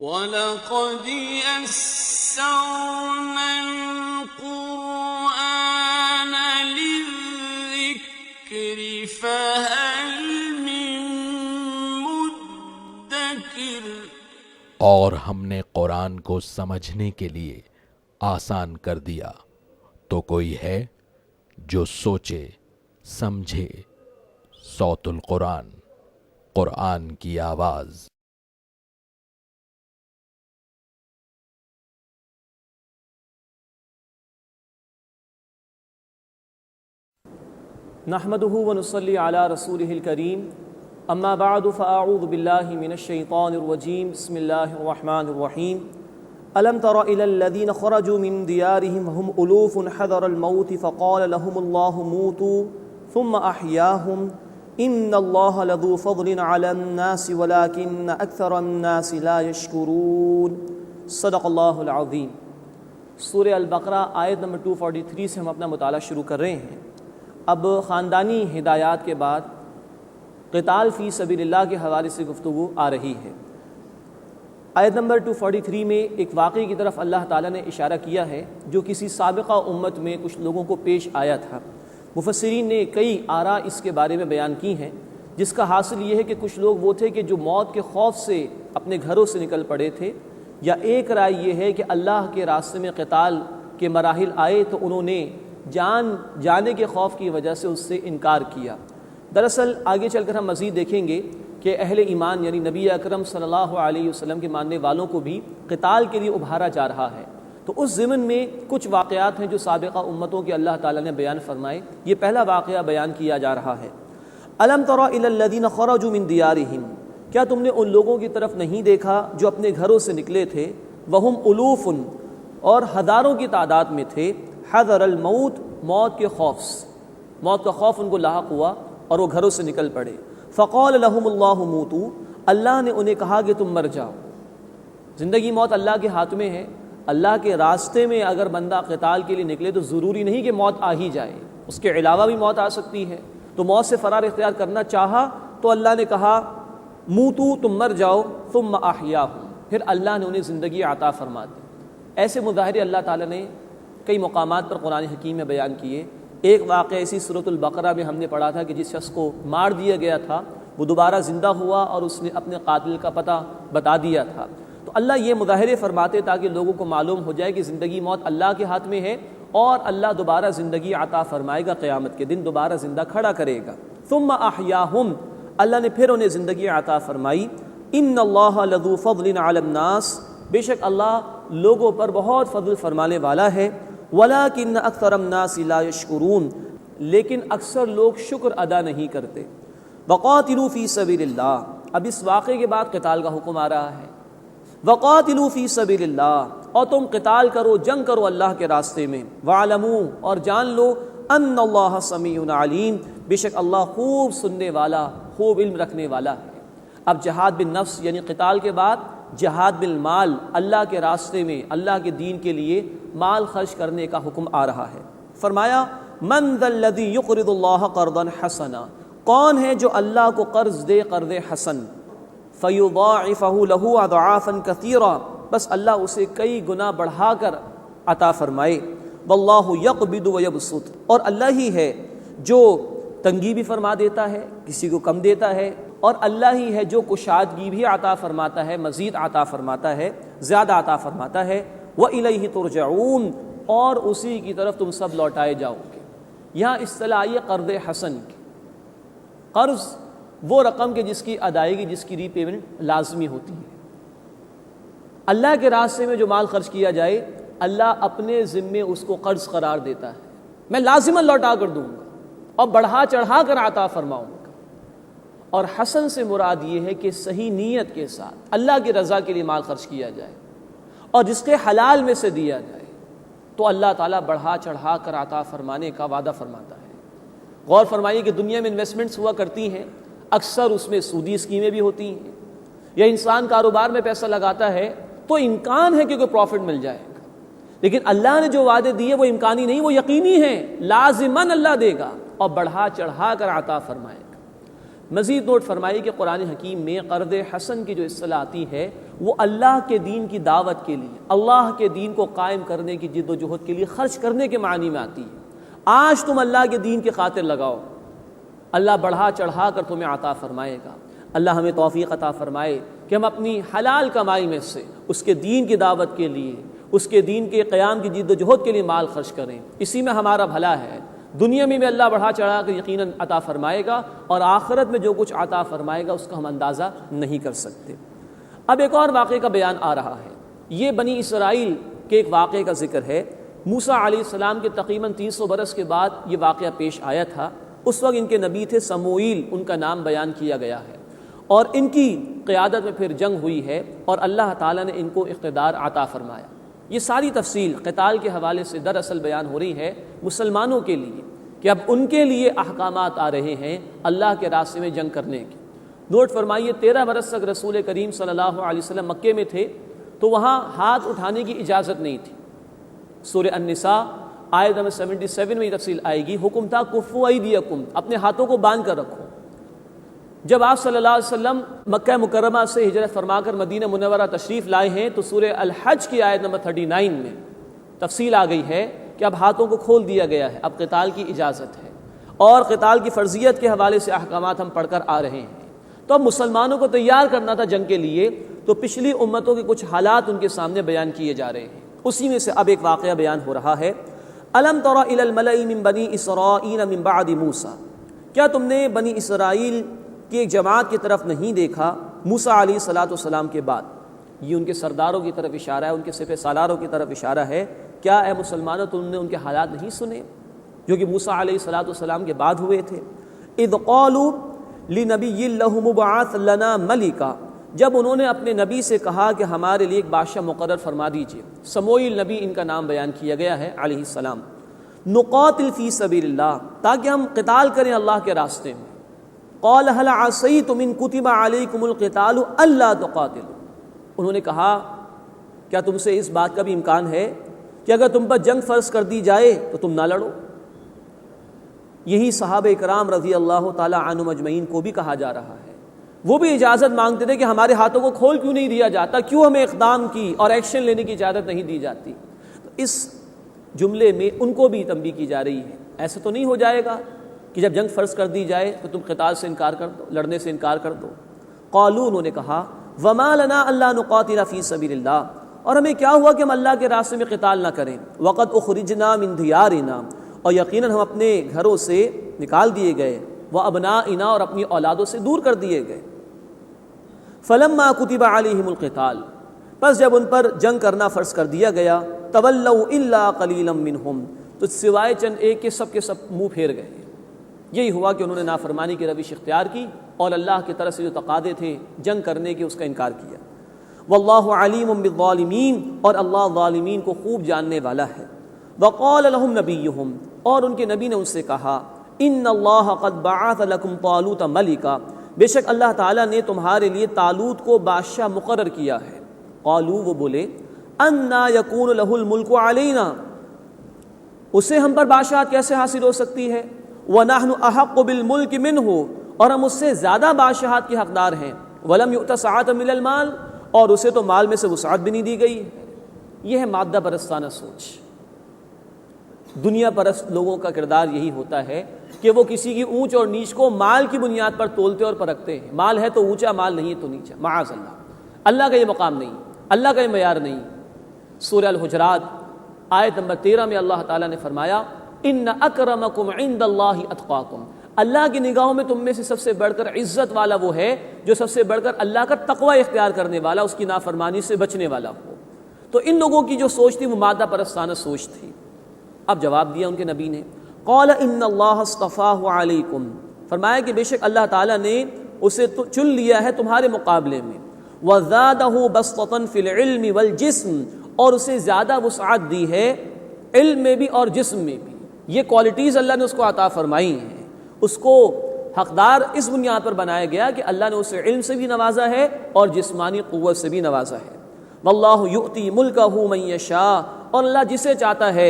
وَلَقَدْ يَسَّرْنَا الْقُرْآنَ لِلذِّكْرِ فَهَلْ مِن مُّدَّكِرٍ۔ اور ہم نے قرآن کو سمجھنے کے لیے آسان کر دیا، تو کوئی ہے جو سوچے سمجھے۔ صوت القرآن، قرآن کی آواز۔ نحمده ونصلي على رسوله الكريم، اما بعد فاعوذ بالله من الشيطان الرجيم، بسم الله الرحمن الرحيم۔ الم تر الى الذين خرجوا من ديارهم وهم الوف حذر الموت فقال لهم الله موتوا ثم احياهم ان الله لذو فضل على الناس ولكن اكثر الناس لا يشكرون۔ صدق اللہ العظیم۔ سورہ البقرہ آیت نمبر 243 سے ہم اپنا مطالعہ شروع کر رہے ہیں۔ اب خاندانی ہدایات کے بعد قتال فی سبیل اللہ کے حوالے سے گفتگو آ رہی ہے۔ آیت نمبر 243 میں ایک واقعے کی طرف اللہ تعالیٰ نے اشارہ کیا ہے جو کسی سابقہ امت میں کچھ لوگوں کو پیش آیا تھا۔ مفسرین نے کئی آراء اس کے بارے میں بیان کی ہیں، جس کا حاصل یہ ہے کہ کچھ لوگ وہ تھے کہ جو موت کے خوف سے اپنے گھروں سے نکل پڑے تھے، یا ایک رائے یہ ہے کہ اللہ کے راستے میں قتال کے مراحل آئے تو انہوں نے جانے کے خوف کی وجہ سے اس سے انکار کیا۔ دراصل آگے چل کر ہم مزید دیکھیں گے کہ اہل ایمان یعنی نبی اکرم صلی اللہ علیہ وسلم کے ماننے والوں کو بھی قتال کے لیے ابھارا جا رہا ہے۔ تو اس ضمن میں کچھ واقعات ہیں جو سابقہ امتوں کے اللہ تعالیٰ نے بیان فرمائے۔ یہ پہلا واقعہ بیان کیا جا رہا ہے۔ الم تر الی الذین خرجوا من دیارہم، کیا تم نے ان لوگوں کی طرف نہیں دیکھا جو اپنے گھروں سے نکلے تھے، وہم الوف، اور ہزاروں کی تعداد میں تھے، حذر الموت، موت کے خوف سے، موت کا خوف ان کو لاحق ہوا اور وہ گھروں سے نکل پڑے۔ فقال لهم اللہ موتوا، اللہ نے انہیں کہا کہ تم مر جاؤ۔ زندگی موت اللہ کے ہاتھ میں ہے۔ اللہ کے راستے میں اگر بندہ قتال کے لیے نکلے تو ضروری نہیں کہ موت آ ہی جائے، اس کے علاوہ بھی موت آ سکتی ہے۔ تو موت سے فرار اختیار کرنا چاہا تو اللہ نے کہا موتوا، تم مر جاؤ، ثم احیاہم، پھر اللہ نے انہیں زندگی عطا فرما دی۔ ایسے مظاہرے اللہ تعالیٰ نے کئی مقامات پر قرآن حکیم میں بیان کیے۔ ایک واقعہ اسی سورۃ البقرہ میں ہم نے پڑھا تھا کہ جس شخص کو مار دیا گیا تھا وہ دوبارہ زندہ ہوا اور اس نے اپنے قاتل کا پتہ بتا دیا تھا۔ تو اللہ یہ مظاہرے فرماتے تاکہ لوگوں کو معلوم ہو جائے کہ زندگی موت اللہ کے ہاتھ میں ہے، اور اللہ دوبارہ زندگی عطا فرمائے گا، قیامت کے دن دوبارہ زندہ کھڑا کرے گا۔ ثم احیاہم، اللہ نے پھر انہیں زندگی عطا فرمائی۔ ان اللہ لذو فضل علی الناس، بے شک اللہ لوگوں پر بہت فضل فرمانے والا ہے۔ وَلَٰكِنَّ أَكْثَرَ النَّاسِ لَا يَشْكُرُونَ، لیکن اکثر لوگ شکر ادا نہیں کرتے۔ وَقَاتِلُوا فِي سَبِيلِ اللَّهِ، اب اس واقعے کے بعد قتال کا حکم آ رہا ہے۔ وَقَاتِلُوا فِي سَبِيلِ اللَّهِ، اور تم قتال کرو، جنگ کرو اللہ کے راستے میں۔ وَاعْلَمُوا، اور جان لو، أَنَّ اللَّهَ سَمِيعٌ عَلِيمٌ، بے شک اللہ خوب سننے والا، خوب علم رکھنے والا ہے۔ اب جہاد بالنفس یعنی قتال کے بعد جہاد بالمال، اللہ کے راستے میں اللہ کے دین کے لیے مال خرچ کرنے کا حکم آ رہا ہے۔ فرمایا من ذا الذی یقرض اللہ قرضا حسنا، کون ہے جو اللہ کو قرض دے قرض حسن، فیضاعفہ لہ اضعافا کثیرا، بس اللہ اسے کئی گنا بڑھا کر عطا فرمائے۔ واللہ یقبض ویبسط، اور اللہ ہی ہے جو تنگی بھی فرما دیتا ہے، کسی کو کم دیتا ہے، اور اللہ ہی ہے جو کشادگی بھی عطا فرماتا ہے، مزید عطا فرماتا ہے، زیادہ عطا فرماتا ہے۔ وَإِلَيْهِ تُرْجَعُونَ، اور اسی کی طرف تم سب لوٹائے جاؤ گے۔ یہاں اصطلاح یہ قرض حسن کی، قرض وہ رقم کے جس کی ادائیگی، جس کی ری پیمنٹ لازمی ہوتی ہے۔ اللہ کے راستے میں جو مال خرچ کیا جائے، اللہ اپنے ذمے اس کو قرض قرار دیتا ہے، میں لازماً لوٹا کر دوں گا اور بڑھا چڑھا کر عطا فرماؤں گا۔ اور حسن سے مراد یہ ہے کہ صحیح نیت کے ساتھ اللہ کی رضا کے لیے مال خرچ کیا جائے اور جس کے حلال میں سے دیا جائے، تو اللہ تعالیٰ بڑھا چڑھا کر عطا فرمانے کا وعدہ فرماتا ہے۔ غور فرمائیے کہ دنیا میں انویسٹمنٹس ہوا کرتی ہیں، اکثر اس میں سودی اسکیمیں بھی ہوتی ہیں، یا انسان کاروبار میں پیسہ لگاتا ہے تو امکان ہے کہ کوئی پروفٹ مل جائے گا، لیکن اللہ نے جو وعدے دیے وہ امکانی نہیں، وہ یقینی ہیں، لازماً اللہ دے گا اور بڑھا چڑھا کر عطا فرمائے گا۔ مزید نوٹ فرمائی کہ قرآن حکیم میں قرض حسن کی جو اصطلاح آتی ہے وہ اللہ کے دین کی دعوت کے لیے، اللہ کے دین کو قائم کرنے کی جد و جہد کے لیے خرچ کرنے کے معنی میں آتی ہے۔ آج تم اللہ کے دین کی خاطر لگاؤ، اللہ بڑھا چڑھا کر تمہیں عطا فرمائے گا۔ اللہ ہمیں توفیق عطا فرمائے کہ ہم اپنی حلال کمائی میں سے اس کے دین کی دعوت کے لیے، اس کے دین کے قیام کی جد و جہد کے لیے مال خرچ کریں، اسی میں ہمارا بھلا ہے۔ دنیا میں بھی اللہ بڑھا چڑھا کر یقیناً عطا فرمائے گا، اور آخرت میں جو کچھ عطا فرمائے گا اس کا ہم اندازہ نہیں کر سکتے۔ اب ایک اور واقعے کا بیان آ رہا ہے، یہ بنی اسرائیل کے ایک واقعے کا ذکر ہے۔ موسیٰ علیہ السلام کے تقریباً 300 برس کے بعد یہ واقعہ پیش آیا تھا۔ اس وقت ان کے نبی تھے سموئیل، ان کا نام بیان کیا گیا ہے، اور ان کی قیادت میں پھر جنگ ہوئی ہے اور اللہ تعالیٰ نے ان کو اقتدار عطا فرمایا۔ یہ ساری تفصیل قتال کے حوالے سے دراصل بیان ہو رہی ہے مسلمانوں کے لیے کہ اب ان کے لیے احکامات آ رہے ہیں اللہ کے راستے میں جنگ کرنے کے۔ نوٹ فرمائیے 13 برس تک رسول کریم صلی اللہ علیہ وسلم مکے میں تھے تو وہاں ہاتھ اٹھانے کی اجازت نہیں تھی۔ سورہ النساء آیت نمبر 77 میں یہ تفصیل آئے گی، حکم تھا کفوا ایدیکم، اپنے ہاتھوں کو باندھ کر رکھو۔ جب آپ صلی اللہ علیہ وسلم مکہ مکرمہ سے ہجرت فرما کر مدینہ منورہ تشریف لائے ہیں تو سورہ الحج کی آیت نمبر 39 میں تفصیل آ گئی ہے کہ اب ہاتھوں کو کھول دیا گیا ہے، اب قتال کی اجازت ہے، اور قتال کی فرضیت کے حوالے سے احکامات ہم پڑھ کر آ رہے ہیں۔ تو اب مسلمانوں کو تیار کرنا تھا جنگ کے لیے، تو پچھلی امتوں کے کچھ حالات ان کے سامنے بیان کیے جا رہے ہیں۔ اسی میں سے اب ایک واقعہ بیان ہو رہا ہے۔ الم تر الی الملأ من بنی اسرائیل من بعد موسیٰ، کیا تم نے بنی اسرائیل کی ایک جماعت کی طرف نہیں دیکھا موسیٰ علیہ الصلوۃ والسلام کے بعد؟ یہ ان کے سرداروں کی طرف اشارہ ہے، ان کے سپہ سالاروں کی طرف اشارہ ہے۔ کیا اے مسلمانوں تم نے ان کے حالات نہیں سنے جو کہ موسیٰ علیہ الصلوۃ والسلام کے بعد ہوئے تھے؟ اذ قالوا لنبی لہ مبعث لنا ملکا، جب انہوں نے اپنے نبی سے کہا کہ ہمارے لیے ایک بادشاہ مقرر فرما دیجیے۔ سموئیل نبی ان کا نام بیان کیا گیا ہے علیہ السلام۔ نقاتل فی سبیل اللہ، تاکہ ہم قتال کریں اللہ کے راستے میں۔ قال هل عصیتم ان کتب علیکم القتال الا تقاتلوا، انہوں نے کہا کیا تم سے اس بات کا بھی امکان ہے کہ اگر تم پر جنگ فرض کر دی جائے تو تم نہ لڑو؟ یہی صحابہ کرام رضی اللہ تعالی عنہم اجمعین کو بھی کہا جا رہا ہے۔ وہ بھی اجازت مانگتے تھے کہ ہمارے ہاتھوں کو کھول کیوں نہیں دیا جاتا، کیوں ہمیں اقدام کی اور ایکشن لینے کی اجازت نہیں دی جاتی؟ تو اس جملے میں ان کو بھی تنبیہ کی جا رہی ہے، ایسا تو نہیں ہو جائے گا کہ جب جنگ فرض کر دی جائے تو تم قتال سے انکار کر دو، لڑنے سے انکار کر دو۔ قالوا، انہوں نے کہا وما لنا الا نقاتل فی سبیل اللہ، اور ہمیں کیا ہوا کہ ہم اللہ کے راستے میں قتال نہ کریں۔ وقد اخرجنا من دیارنا، اور یقیناً ہم اپنے گھروں سے نکال دیے گئے، وابنائنا، اور اپنی اولادوں سے دور کر دیے گئے۔ فلما کتب علیہم القتال، پس جب ان پر جنگ کرنا فرض کر دیا گیا، تولوا الا قلیلا منہم، تو سوائے چند ایک کے سب منہ پھیر گئے۔ یہی ہوا کہ انہوں نے نافرمانی کی روش اختیار کی اور اللہ کی طرف سے جو تقاضے تھے جنگ کرنے کے اس کا انکار کیا۔ واللہ علیم بالظالمین، اور اللہ ظالمین کو خوب جاننے والا ہے۔ وقال لهم نبیہم، اور ان کے نبی نے ان سے کہا ان اللہ قد بعث لکم طالوت ملکا، بے شک اللہ تعالیٰ نے تمہارے لیے طالوت کو بادشاہ مقرر کیا ہے۔ قالوا، وہ بولے انا یکون لہ الملک علینا، اسے ہم پر بادشاہت کیسے حاصل ہو سکتی ہے؟ وَنَحْنُ أَحَقُّ بِالْمُلْكِ مِنْهُ، اور ہم اس سے زیادہ بادشاہت کے حقدار ہیں۔ وَلَمْ يُؤْتَ سَعَةً مِنَ الْمَالِ، اور اسے تو مال میں سے وسعت بھی نہیں دی گئی۔ یہ ہے مادہ پرستانہ سوچ۔ دنیا پرست لوگوں کا کردار یہی ہوتا ہے کہ وہ کسی کی اونچ اور نیچ کو مال کی بنیاد پر تولتے اور پرکھتے ہیں۔ مال ہے تو اونچا، مال نہیں ہے تو نیچا، معاذ اللہ۔ اللہ کا یہ مقام نہیں، اللہ کا یہ معیار نہیں۔ سورہ الحجرات آیت نمبر 13 میں اللہ تعالیٰ نے فرمایا ان اکرمکم عند اللہ اتقاکم، اللہ کی نگاہوں میں تم میں سے سب سے بڑھ کر عزت والا وہ ہے جو سب سے بڑھ کر اللہ کا تقوی اختیار کرنے والا، اس کی نافرمانی سے بچنے والا ہو۔ تو ان لوگوں کی جو سوچ تھی وہ مادہ پرستانہ سوچ تھی۔ اب جواب دیا ان کے نبی نے، قال ان اللہ اصطفاہ علیکم، فرمایا کہ بے شک اللہ تعالیٰ نے اسے چن لیا ہے تمہارے مقابلے میں، وزادہ بسطۃ فی العلم والجسم، اور اسے زیادہ وسعت دی ہے علم میں بھی اور جسم میں بھی۔ یہ کوالٹیز اللہ نے اس کو عطا فرمائی ہیں، اس کو حقدار اس بنیاد پر بنایا گیا کہ اللہ نے اسے علم سے بھی نوازا ہے اور جسمانی قوت سے بھی نوازا ہے۔ واللہ یؤتی ملکہ من یشاء، اور اللہ جسے چاہتا ہے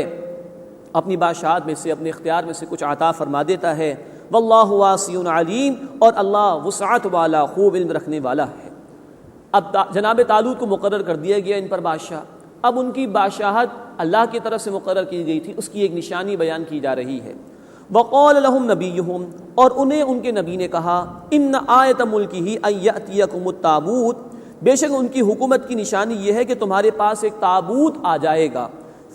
اپنی بادشاہت میں سے، اپنے اختیار میں سے کچھ عطا فرما دیتا ہے۔ واللہ واسع علیم، اور اللہ وسعت والا، خوب علم رکھنے والا ہے۔ اب جناب طالوت کو مقرر کر دیا گیا ان پر بادشاہ۔ اب ان کی بادشاہت اللہ کی طرف سے مقرر کی گئی تھی، اس کی ایک نشانی بیان کی جا رہی ہے۔ وقال لهم نبیہم، اور انہیں ان کے نبی نے کہا، ان آیۃ ملکہ ان یأتیکم التابوت، بے شک ان کی حکومت کی نشانی یہ ہے کہ تمہارے پاس ایک تابوت آ جائے گا،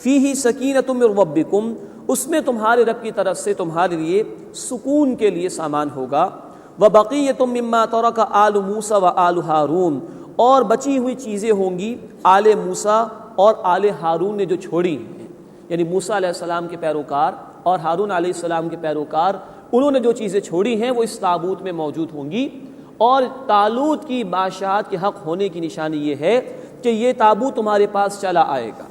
فیہ سکینۃ من ربکم، اس میں تمہارے رب کی طرف سے تمہارے لیے سکون کے لیے سامان ہوگا، وبقیۃ مما ترک آل موسیٰ و آل ہارون، اور بچی ہوئی چیزیں ہوں گی آل موسیٰ اور آل ہارون نے جو چھوڑی ہیں، یعنی موسیٰ علیہ السلام کے پیروکار اور ہارون علیہ السلام کے پیروکار، انہوں نے جو چیزیں چھوڑی ہیں وہ اس تابوت میں موجود ہوں گی۔ اور طالوت کی بادشاہت کے حق ہونے کی نشانی یہ ہے کہ یہ تابوت تمہارے پاس چلا آئے گا،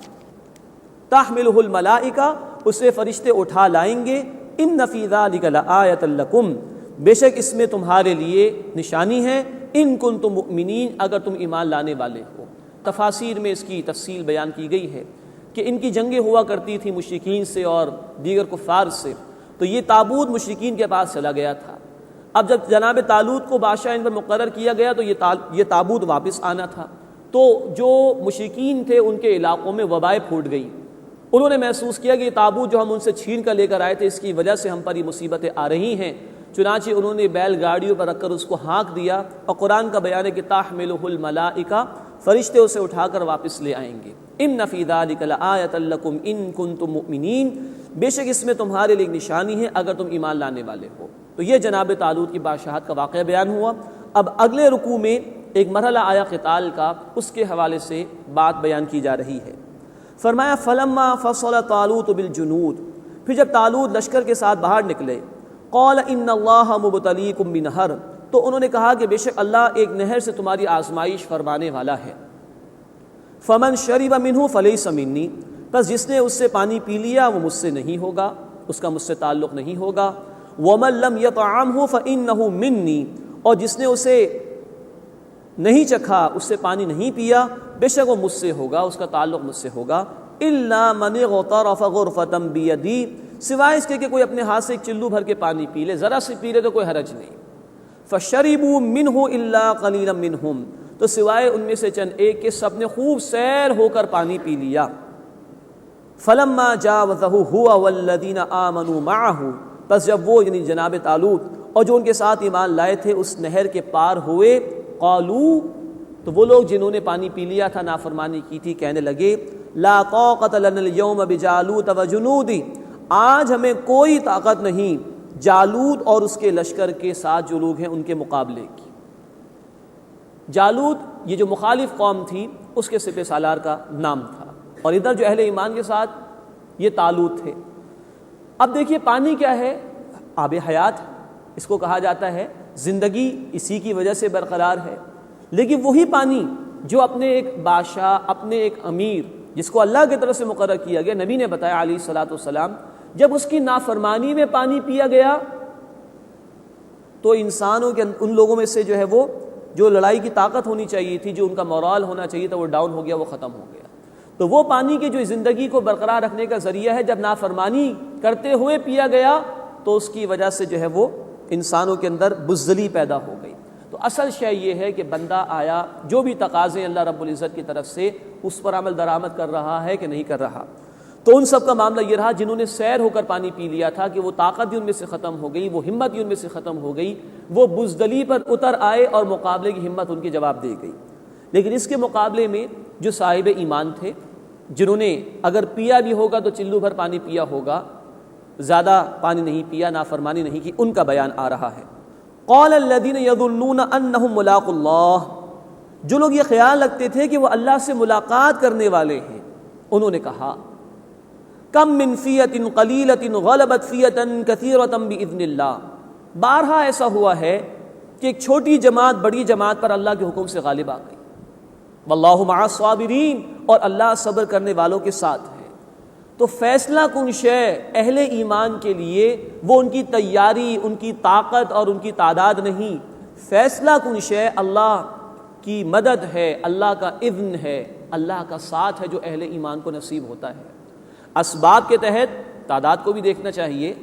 تحملہ الملائکہ، اسے فرشتے اٹھا لائیں گے، ان فی ذلک لآیۃ لکم، بے شک اس میں تمہارے لیے نشانی ہے، ان کنتم مؤمنین، اگر تم ایمان لانے والے ہو۔ تفاسیر میں اس کی تفصیل بیان کی گئی ہے کہ ان کی جنگیں ہوا کرتی تھی مشرکین سے اور دیگر کفار سے، تو یہ تابوت مشرکین کے پاس چلا گیا تھا۔ اب جب جناب طالوت کو بادشاہ ان پر مقرر کیا گیا تو یہ تابوت واپس آنا تھا، تو جو مشرکین تھے ان کے علاقوں میں وبائیں پھوٹ گئی، انہوں نے محسوس کیا کہ یہ تابوت جو ہم ان سے چھین کر لے کر آئے تھے اس کی وجہ سے ہم پر یہ مصیبتیں آ رہی ہیں، چنانچہ انہوں نے بیل گاڑیوں پر رکھ کر اس کو ہانک دیا، اور قرآن کا بیان ہے کہ تحملہ الملائکہ، فرشتے اسے اٹھا کر واپس لے آئیں گے۔ ان فی ذلک لآیۃ لکم ان کنتم مؤمنین، بے شک اس میں تمہارے لیے نشانی ہے اگر تم ایمان لانے والے ہو۔ تو یہ جناب طالوت کی بادشاہت کا واقعہ بیان ہوا۔ اب اگلے رکوع میں ایک مرحلہ آیا قتال کا، اس کے حوالے سے بات بیان کی جا رہی ہے۔ فرمایا فلما فصل طالوت بالجنود، پھر جب طالوت لشکر کے ساتھ باہر نکلے، قال ان اللہ مبتلیکم بنہر، تو انہوں نے کہا کہ بے شک اللہ ایک نہر سے تمہاری آزمائش فرمانے والا ہے۔ فمن شرب منہ فلیس منی، بس جس نے اس سے پانی پی لیا وہ مجھ سے نہیں ہوگا، اس کا مجھ سے تعلق نہیں ہوگا۔ ومن لم یطعمہ فانہ منی، اور جس نے اسے نہیں چکھا، اس سے پانی نہیں پیا، بے شک وہ مجھ سے ہوگا، اس کا تعلق مجھ سے ہوگا۔ الا من اغترف غرفۃ بیدی، سوائے اس کے کہ کوئی اپنے ہاتھ سے ایک چلو بھر کے پانی پی لے، ذرا سے پی لے تو کوئی حرج نہیں۔ فشربوا منہ الا قلیلا منہم، تو سوائے ان میں سے چند ایک کے سب نے خوب سیر ہو کر پانی پی لیا۔ فلما جاوزہ ہوا والذین آمنوا معہ، پس جب وہ یعنی جناب طالوت اور جو ان کے ساتھ ایمان لائے تھے اس نہر کے پار ہوئے، قالو، تو وہ لوگ جنہوں نے پانی پی لیا تھا، نافرمانی کی تھی، کہنے لگے لا طاقت لنا اليوم بجالوت وجنودی، آج ہمیں کوئی طاقت نہیں جالوت اور اس کے لشکر کے ساتھ جو لوگ ہیں ان کے مقابلے کی۔ جالوت یہ جو مخالف قوم تھی اس کے سپہ سالار کا نام تھا، اور ادھر جو اہل ایمان کے ساتھ یہ طالوت تھے۔ اب دیکھیے پانی کیا ہے؟ آب حیات، اس کو کہا جاتا ہے، زندگی اسی کی وجہ سے برقرار ہے۔ لیکن وہی پانی جو اپنے ایک بادشاہ، اپنے ایک امیر جس کو اللہ کی طرف سے مقرر کیا گیا، نبی نے بتایا علیہ الصلاۃ والسلام، جب اس کی نافرمانی میں پانی پیا گیا تو انسانوں کے ان لوگوں میں سے جو ہے وہ جو لڑائی کی طاقت ہونی چاہیے تھی، جو ان کا مورال ہونا چاہیے تھا، وہ ڈاؤن ہو گیا، وہ ختم ہو گیا۔ تو وہ پانی کی جو زندگی کو برقرار رکھنے کا ذریعہ ہے، جب نافرمانی کرتے ہوئے پیا گیا تو اس کی وجہ سے جو ہے وہ انسانوں کے اندر بزدلی پیدا ہو گئی۔ تو اصل شے یہ ہے کہ بندہ آیا جو بھی تقاضے اللہ رب العزت کی طرف سے اس پر عمل درآمد کر رہا ہے کہ نہیں کر رہا۔ تو ان سب کا معاملہ یہ رہا جنہوں نے سیر ہو کر پانی پی لیا تھا کہ وہ طاقت بھی ان میں سے ختم ہو گئی، وہ ہمت بھی ان میں سے ختم ہو گئی، وہ بزدلی پر اتر آئے اور مقابلے کی ہمت ان کی جواب دے گئی۔ لیکن اس کے مقابلے میں جو صاحب ایمان تھے، جنہوں نے اگر پیا بھی ہوگا تو چلو بھر پانی پیا ہوگا، زیادہ پانی نہیں پیا، نافرمانی نہیں کی، ان کا بیان آ رہا ہے۔ قال الذین یظنون انہم ملاقو اللہ، جو لوگ یہ خیال رکھتے تھے کہ وہ اللہ سے ملاقات کرنے والے ہیں، انہوں نے کہا کم من فیۃ قلیلۃ غلبت فیۃ کثیرۃ باذن اللہ، بارہا ایسا ہوا ہے کہ ایک چھوٹی جماعت بڑی جماعت پر اللہ کے حکم سے غالب آ گئی۔ واللہ مع الصابرین، اور اللہ صبر کرنے والوں کے ساتھ ہے۔ تو فیصلہ کن شے اہل ایمان کے لیے وہ ان کی تیاری، ان کی طاقت اور ان کی تعداد نہیں، فیصلہ کن شے اللہ کی مدد ہے، اللہ کا اذن ہے، اللہ کا ساتھ ہے جو اہل ایمان کو نصیب ہوتا ہے۔ اسباب کے تحت تعداد کو بھی دیکھنا چاہیے،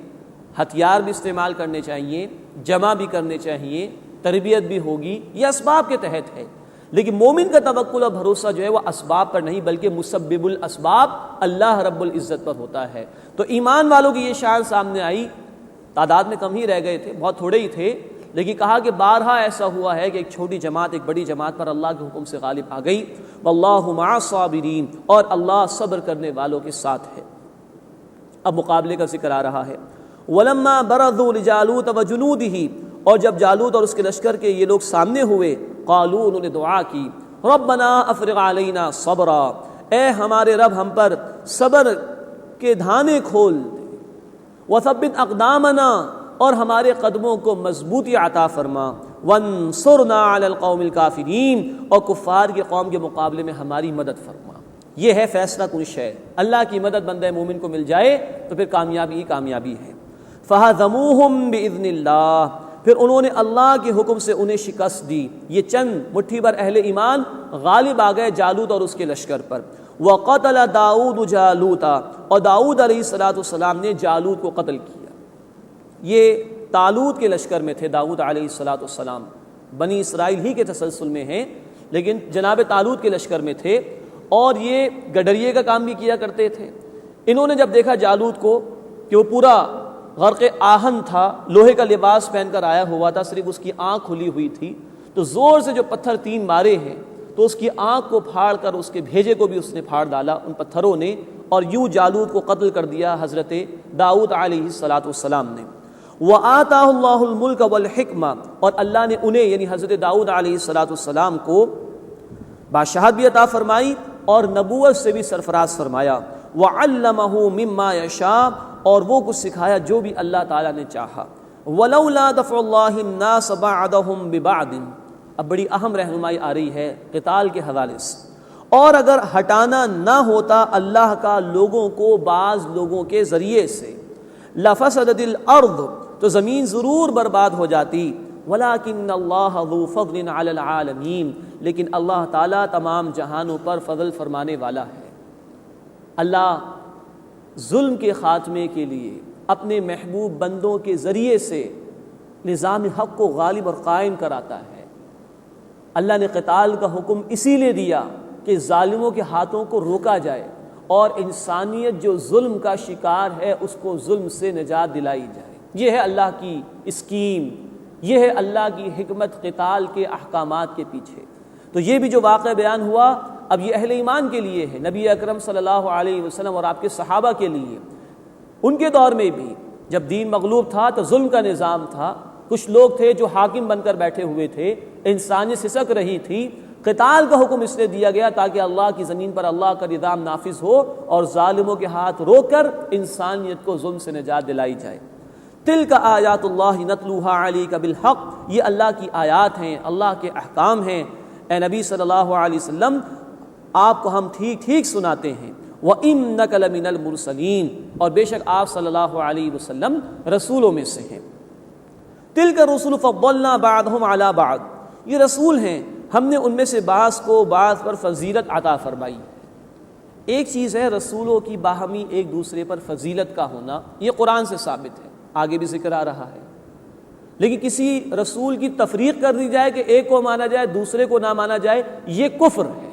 ہتھیار بھی استعمال کرنے چاہیے، جمع بھی کرنے چاہیے، تربیت بھی ہوگی، یہ اسباب کے تحت ہے، لیکن مومن کا توکل اور بھروسہ جو ہے وہ اسباب پر نہیں بلکہ مسبب الاسباب اللہ رب العزت پر ہوتا ہے۔ تو ایمان والوں کی یہ شان سامنے آئی، تعداد میں کم ہی رہ گئے تھے، بہت تھوڑے ہی تھے، لیکن کہا کہ بارہا ایسا ہوا ہے کہ ایک چھوٹی جماعت ایک بڑی جماعت پر اللہ کے حکم سے غالب آ گئی، واللہ مع الصابرین، اور اللہ صبر کرنے والوں کے ساتھ ہے۔ اب مقابلے کا ذکر آ رہا ہے۔ وَلَمَّا بَرَزُوا لِجَالُوتَ وَجُنُودِهِ، اور جب جالوت اور اس کے لشکر کے یہ لوگ سامنے ہوئے، قالوا، انہوں نے دعا کی، ربنا افرغ علینا صبرا، اے ہمارے رب ہم پر صبر کے دھانے کھول دے، وثبت اقدامنا، اور ہمارے قدموں کو مضبوطی عطا فرما، وانصرنا علی القوم الکافرین، اور کفار کی قوم کے مقابلے میں ہماری مدد فرما۔ یہ ہے فیصلہ کن شے، اللہ کی مدد بندہ مومن کو مل جائے تو پھر کامیابی ہی کامیابی ہے۔ فہزموہم باذن اللہ، پھر انہوں نے اللہ کے حکم سے انہیں شکست دی، یہ چند مٹھی بھر اہل ایمان غالب آ گئے جالوت اور اس کے لشکر پر۔ وقتل داؤد جالوتا، اور داؤد علیہ السلام نے جالوت کو قتل کیا۔ یہ طالوت کے لشکر میں تھے داؤد علیہ السلام، بنی اسرائیل ہی کے تسلسل میں ہیں، لیکن جناب طالوت کے لشکر میں تھے، اور یہ گڈریے کا کام بھی کیا کرتے تھے۔ انہوں نے جب دیکھا جالوت کو کہ وہ پورا غرق آہن تھا، لوہے کا لباس پہن کر آیا ہوا تھا، صرف اس کی آنکھ کھلی ہوئی تھی، تو زور سے جو پتھر 3 مارے ہیں تو اس کی آنکھ کو پھاڑ کر اس کے بھیجے کو بھی اس نے پھاڑ ڈالا ان پتھروں نے، اور یوں جالوت کو قتل کر دیا حضرت داؤد علیہ السلام نے۔ وَآتَاهُ اللَّهُ الْمُلْكَ وَالْحِكْمَةَ، اور اللہ نے انہیں یعنی حضرت داؤد علیہ السلام کو بادشاہت بھی عطا فرمائی اور نبوت سے بھی سرفراز فرمایا۔ وَعَلَّمَهُ مِمَّا يَشَاءُ، اور وہ کچھ سکھایا جو بھی اللہ تعالیٰ نے چاہا۔ وَلَوْلَا دَفْعُ اللَّهِ النَّاسَ بَعْضَهُمْ بِبَعْضٍ، اب بڑی اہم رہنمائی آ رہی ہے قتال کے حوالے سے، اور اگر ہٹانا نہ ہوتا اللہ کا لوگوں کو بعض لوگوں کے ذریعے سے، لَفَسَدَتِ الْأَرْضُ، تو زمین ضرور برباد ہو جاتی، وَلَكِنَّ اللَّهَ ذُو فَضْلٍ عَلَى الْعَالَمِينَ، لیکن اللہ تعالیٰ تمام جہانوں پر فضل فرمانے والا ہے۔ اللہ ظلم کے خاتمے کے لیے اپنے محبوب بندوں کے ذریعے سے نظام حق کو غالب اور قائم کراتا ہے۔ اللہ نے قتال کا حکم اسی لیے دیا کہ ظالموں کے ہاتھوں کو روکا جائے اور انسانیت جو ظلم کا شکار ہے اس کو ظلم سے نجات دلائی جائے۔ یہ ہے اللہ کی اسکیم، یہ ہے اللہ کی حکمت قتال کے احکامات کے پیچھے۔ تو یہ بھی جو واقعہ بیان ہوا اب یہ اہل ایمان کے لیے ہے، نبی اکرم صلی اللہ علیہ وسلم اور آپ کے صحابہ کے لیے۔ ان کے دور میں بھی جب دین مغلوب تھا تو ظلم کا نظام تھا، کچھ لوگ تھے جو حاکم بن کر بیٹھے ہوئے تھے، انسانیت سسک رہی تھی۔ قتال کا حکم اس لیے دیا گیا تاکہ اللہ کی زمین پر اللہ کا نظام نافذ ہو اور ظالموں کے ہاتھ روک کر انسانیت کو ظلم سے نجات دلائی جائے۔ تلک آیات اللہ نتلوها علیک بالحق، یہ اللہ کی آیات ہیں، اللہ کے احکام ہیں، اے نبی صلی اللہ علیہ وسلم آپ کو ہم ٹھیک ٹھیک سناتے ہیں۔ وَإِنَّكَ لَمِنَ الْمُرْسَلِينَ، اور بے شک آپ صلی اللہ علیہ وسلم رسولوں میں سے ہیں۔ تِلْكَ الرُّسُلُ فَضَّلْنَا بَعْضَهُمْ عَلَى بَعْضٍ، یہ رسول ہیں، ہم نے ان میں سے بعض کو بعض پر فضیلت عطا فرمائی۔ ایک چیز ہے رسولوں کی باہمی ایک دوسرے پر فضیلت کا ہونا، یہ قرآن سے ثابت ہے، آگے بھی ذکر آ رہا ہے، لیکن کسی رسول کی تفریق کر دی جائے کہ ایک کو مانا جائے دوسرے کو نہ مانا جائے، یہ کفر ہے۔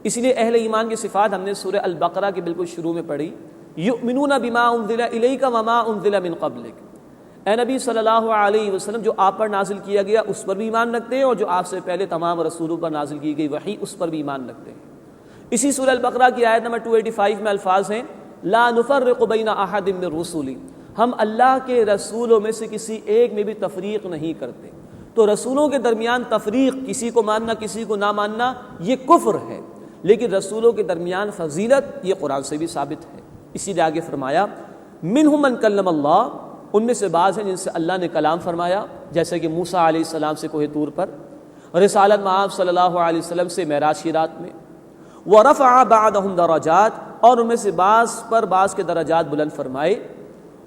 اس لیے اہل ایمان کی صفات ہم نے سورہ البقرہ کے بالکل شروع میں پڑھی، یؤمنون بما انزل الیک وما انزل من قبلک، اے نبی صلی اللہ علیہ وسلم جو آپ پر نازل کیا گیا اس پر بھی ایمان رکھتے ہیں، اور جو آپ سے پہلے تمام رسولوں پر نازل کی گئی وحی اس پر بھی ایمان رکھتے ہیں۔ اسی سورہ البقرہ کی آیت نمبر 285 میں الفاظ ہیں، لا نفرق بین احد من رسلی، ہم اللہ کے رسولوں میں سے کسی ایک میں بھی تفریق نہیں کرتے۔ تو رسولوں کے درمیان تفریق، کسی کو ماننا کسی کو نہ ماننا، یہ کفر ہے، لیکن رسولوں کے درمیان فضیلت یہ قرآن سے بھی ثابت ہے۔ اسی لیے آگے فرمایا منہم من کلم اللہ، ان میں سے بعض ہیں جن سے اللہ نے کلام فرمایا، جیسے کہ موسیٰ علیہ السلام سے کوہ طور پر، رسالت مآب صلی اللہ علیہ وسلم سے معراج کی رات میں، ورفع بعضهم درجات، اور ان میں سے بعض پر بعض کے درجات بلند فرمائے،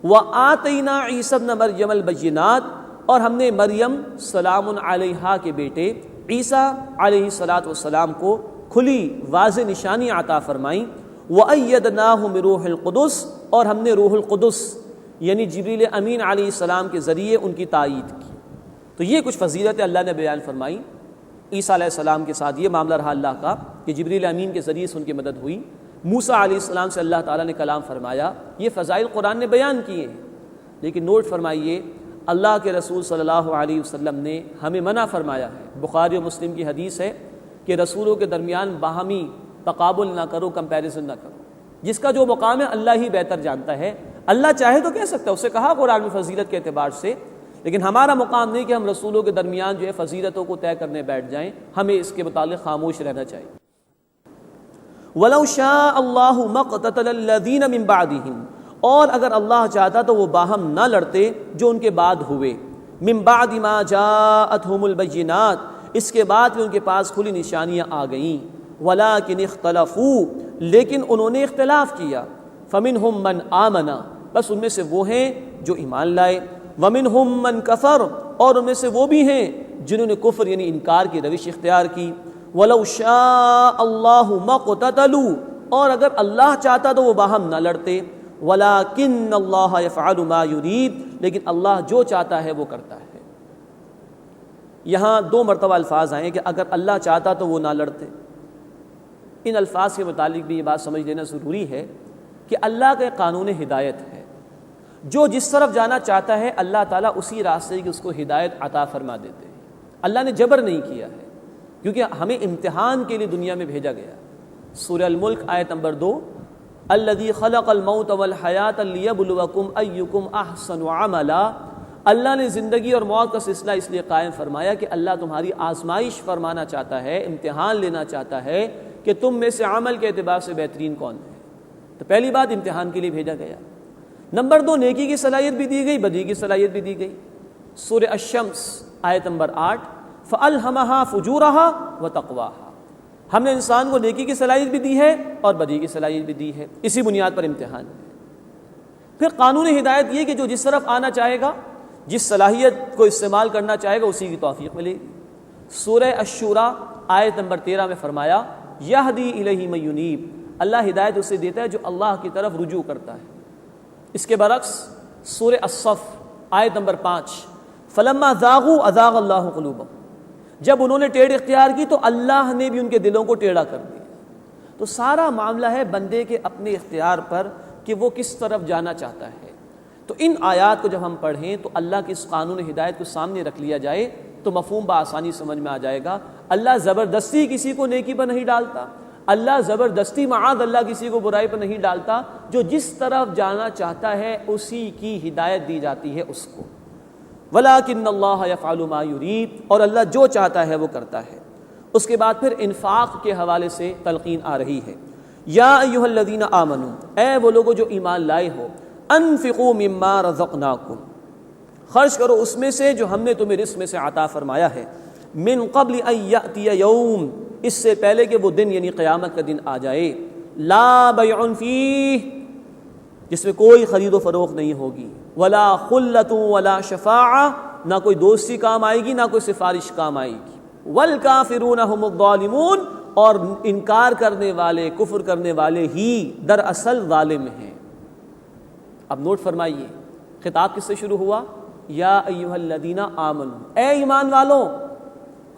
وآتینا عیسی ابن مریم البینات، اور ہم نے مریم سلام علیہا کے بیٹے عیسیٰ علیہ السلام کو کھلی واضح نشانی عطا فرمائیں، وَأَيَّدْنَاهُ بِرُوحِ الْقُدُسِ، اور ہم نے روح القدس یعنی جبریل امین علیہ السلام کے ذریعے ان کی تائید کی۔ تو یہ کچھ فضیلتیں اللہ نے بیان فرمائی۔ عیسیٰ علیہ السلام کے ساتھ یہ معاملہ رہا اللہ کا کہ جبریل امین کے ذریعے سے ان کی مدد ہوئی۔ موسیٰ علیہ السلام سے اللہ تعالیٰ نے کلام فرمایا۔ یہ فضائل قرآن نے بیان کیے ہیں، لیکن نوٹ فرمائیے اللہ کے رسول صلی اللہ علیہ وسلم نے ہمیں منع فرمایا ہے۔ بخاری و مسلم کی حدیث ہے کہ رسولوں کے درمیان باہمی تقابل نہ کرو، کمپیریزن نہ کرو۔ جس کا جو مقام ہے اللہ ہی بہتر جانتا ہے۔ اللہ چاہے تو کہہ سکتا ہے، اسے کہا قرآن میں فضیلت کے اعتبار سے، لیکن ہمارا مقام نہیں کہ ہم رسولوں کے درمیان جو ہے فضیلتوں کو طے کرنے بیٹھ جائیں، ہمیں اس کے متعلق خاموش رہنا چاہیے۔ وَلَوْ شَاءَ اللَّهُ مَا اقْتَتَلَ الَّذِينَ مِن بَعْدِهِمْ، اور اگر اللہ چاہتا تو وہ باہم نہ لڑتے جو ان کے بعد ہوئے، من بعد ما جاءتهم البینات، اس کے بعد کہ ان کے پاس کھلی نشانیاں آ گئیں، وَلَٰكِنِ اخْتَلَفُوا، لیکن انہوں نے اختلاف کیا، فَمِنْهُم مَّنْ آمَنَ، بس ان میں سے وہ ہیں جو ایمان لائے، وَمِنْهُم مَّنْ كَفَرَ، اور ان میں سے وہ بھی ہیں جنہوں نے کفر یعنی انکار کی روش اختیار کی۔ وَلَوْ شَاءَ اللَّهُ مَا اقْتَتَلُوا، اور اگر اللہ چاہتا تو وہ باہم نہ لڑتے، وَلَٰكِنَّ اللَّهَ يَفْعَلُ مَا يُرِيدُ، لیکن اللہ جو چاہتا ہے وہ کرتا ہے۔ یہاں 2 مرتبہ الفاظ آئے کہ اگر اللہ چاہتا تو وہ نہ لڑتے۔ ان الفاظ کے متعلق بھی یہ بات سمجھ لینا ضروری ہے کہ اللہ کا قانون ہدایت ہے، جو جس طرف جانا چاہتا ہے اللہ تعالیٰ اسی راستے کی اس کو ہدایت عطا فرما دیتے ہیں۔ اللہ نے جبر نہیں کیا ہے، کیونکہ ہمیں امتحان کے لیے دنیا میں بھیجا گیا۔ سورہ الملک آیت نمبر 2، الذی خلق الموت والحیات لیبلوکم ایکم احسن عملا، اللہ نے زندگی اور موت کا سلسلہ اس لیے قائم فرمایا کہ اللہ تمہاری آزمائش فرمانا چاہتا ہے، امتحان لینا چاہتا ہے کہ تم میں سے عمل کے اعتبار سے بہترین کون ہے۔ تو پہلی بات امتحان کے لیے بھیجا گیا۔ نمبر 2، نیکی کی صلاحیت بھی دی گئی، بدی کی صلاحیت بھی دی گئی۔ سورہ الشمس آیت نمبر 8، فَأَلْهَمَهَا فُجُورَهَا وَتَقْوَاهَا، ہم نے انسان کو نیکی کی صلاحیت بھی دی ہے اور بدی کی صلاحیت بھی دی ہے، اسی بنیاد پر امتحان ہے۔ پھر قانون ہدایت یہ کہ جو جس طرف آنا چاہے گا، جس صلاحیت کو استعمال کرنا چاہے گا، اسی کی توفیق ملے گی۔ سورہ الشورى آیت نمبر 13 میں فرمایا، یہدی الیہ من ینیب، اللہ ہدایت اسے دیتا ہے جو اللہ کی طرف رجوع کرتا ہے۔ اس کے برعکس سورہ الصف آیت نمبر 5، فلما ذاغوا اذاغ اللہ قلوبہم، جب انہوں نے ٹیڑھ اختیار کی تو اللہ نے بھی ان کے دلوں کو ٹیڑھا کر دیا۔ تو سارا معاملہ ہے بندے کے اپنے اختیار پر کہ وہ کس طرف جانا چاہتا ہے۔ تو ان آیات کو جب ہم پڑھیں تو اللہ کی اس قانون ہدایت کو سامنے رکھ لیا جائے تو مفہوم بآسانی سمجھ میں آ جائے گا۔ اللہ زبردستی کسی کو نیکی پر نہیں ڈالتا، اللہ زبردستی معاذ اللہ کسی کو برائی پر نہیں ڈالتا، جو جس طرف جانا چاہتا ہے اسی کی ہدایت دی جاتی ہے اس کو۔ وَلَٰكِنَّ اللَّهَ يَفْعَلُ مَا يُرِيدُ، اور اللہ جو چاہتا ہے وہ کرتا ہے۔ اس کے بعد پھر انفاق کے حوالے سے تلقین آ رہی ہے۔ یا ایھا الذین آمنوا، اے وہ لوگوں جو ایمان لائے ہو، انفقوا مما رزقناکم، خرچ کرو اس میں سے جو ہم نے تمہیں رزق میں سے عطا فرمایا ہے، من قبل ان یأتی یوم، اس سے پہلے کہ وہ دن یعنی قیامت کا دن آ جائے، لا بیع فیہ، جس میں کوئی خرید و فروخت نہیں ہوگی، ولا خلۃ ولا شفاعہ، نہ کوئی دوستی کام آئے گی نہ کوئی سفارش کام آئے گی، والکافرون هم الظالمون، اور انکار کرنے والے، کفر کرنے والے ہی دراصل ظالم ہیں۔ اب نوٹ فرمائیے خطاب کس سے شروع ہوا؟ یا ایھا الذین آمنوا، اے ایمان والوں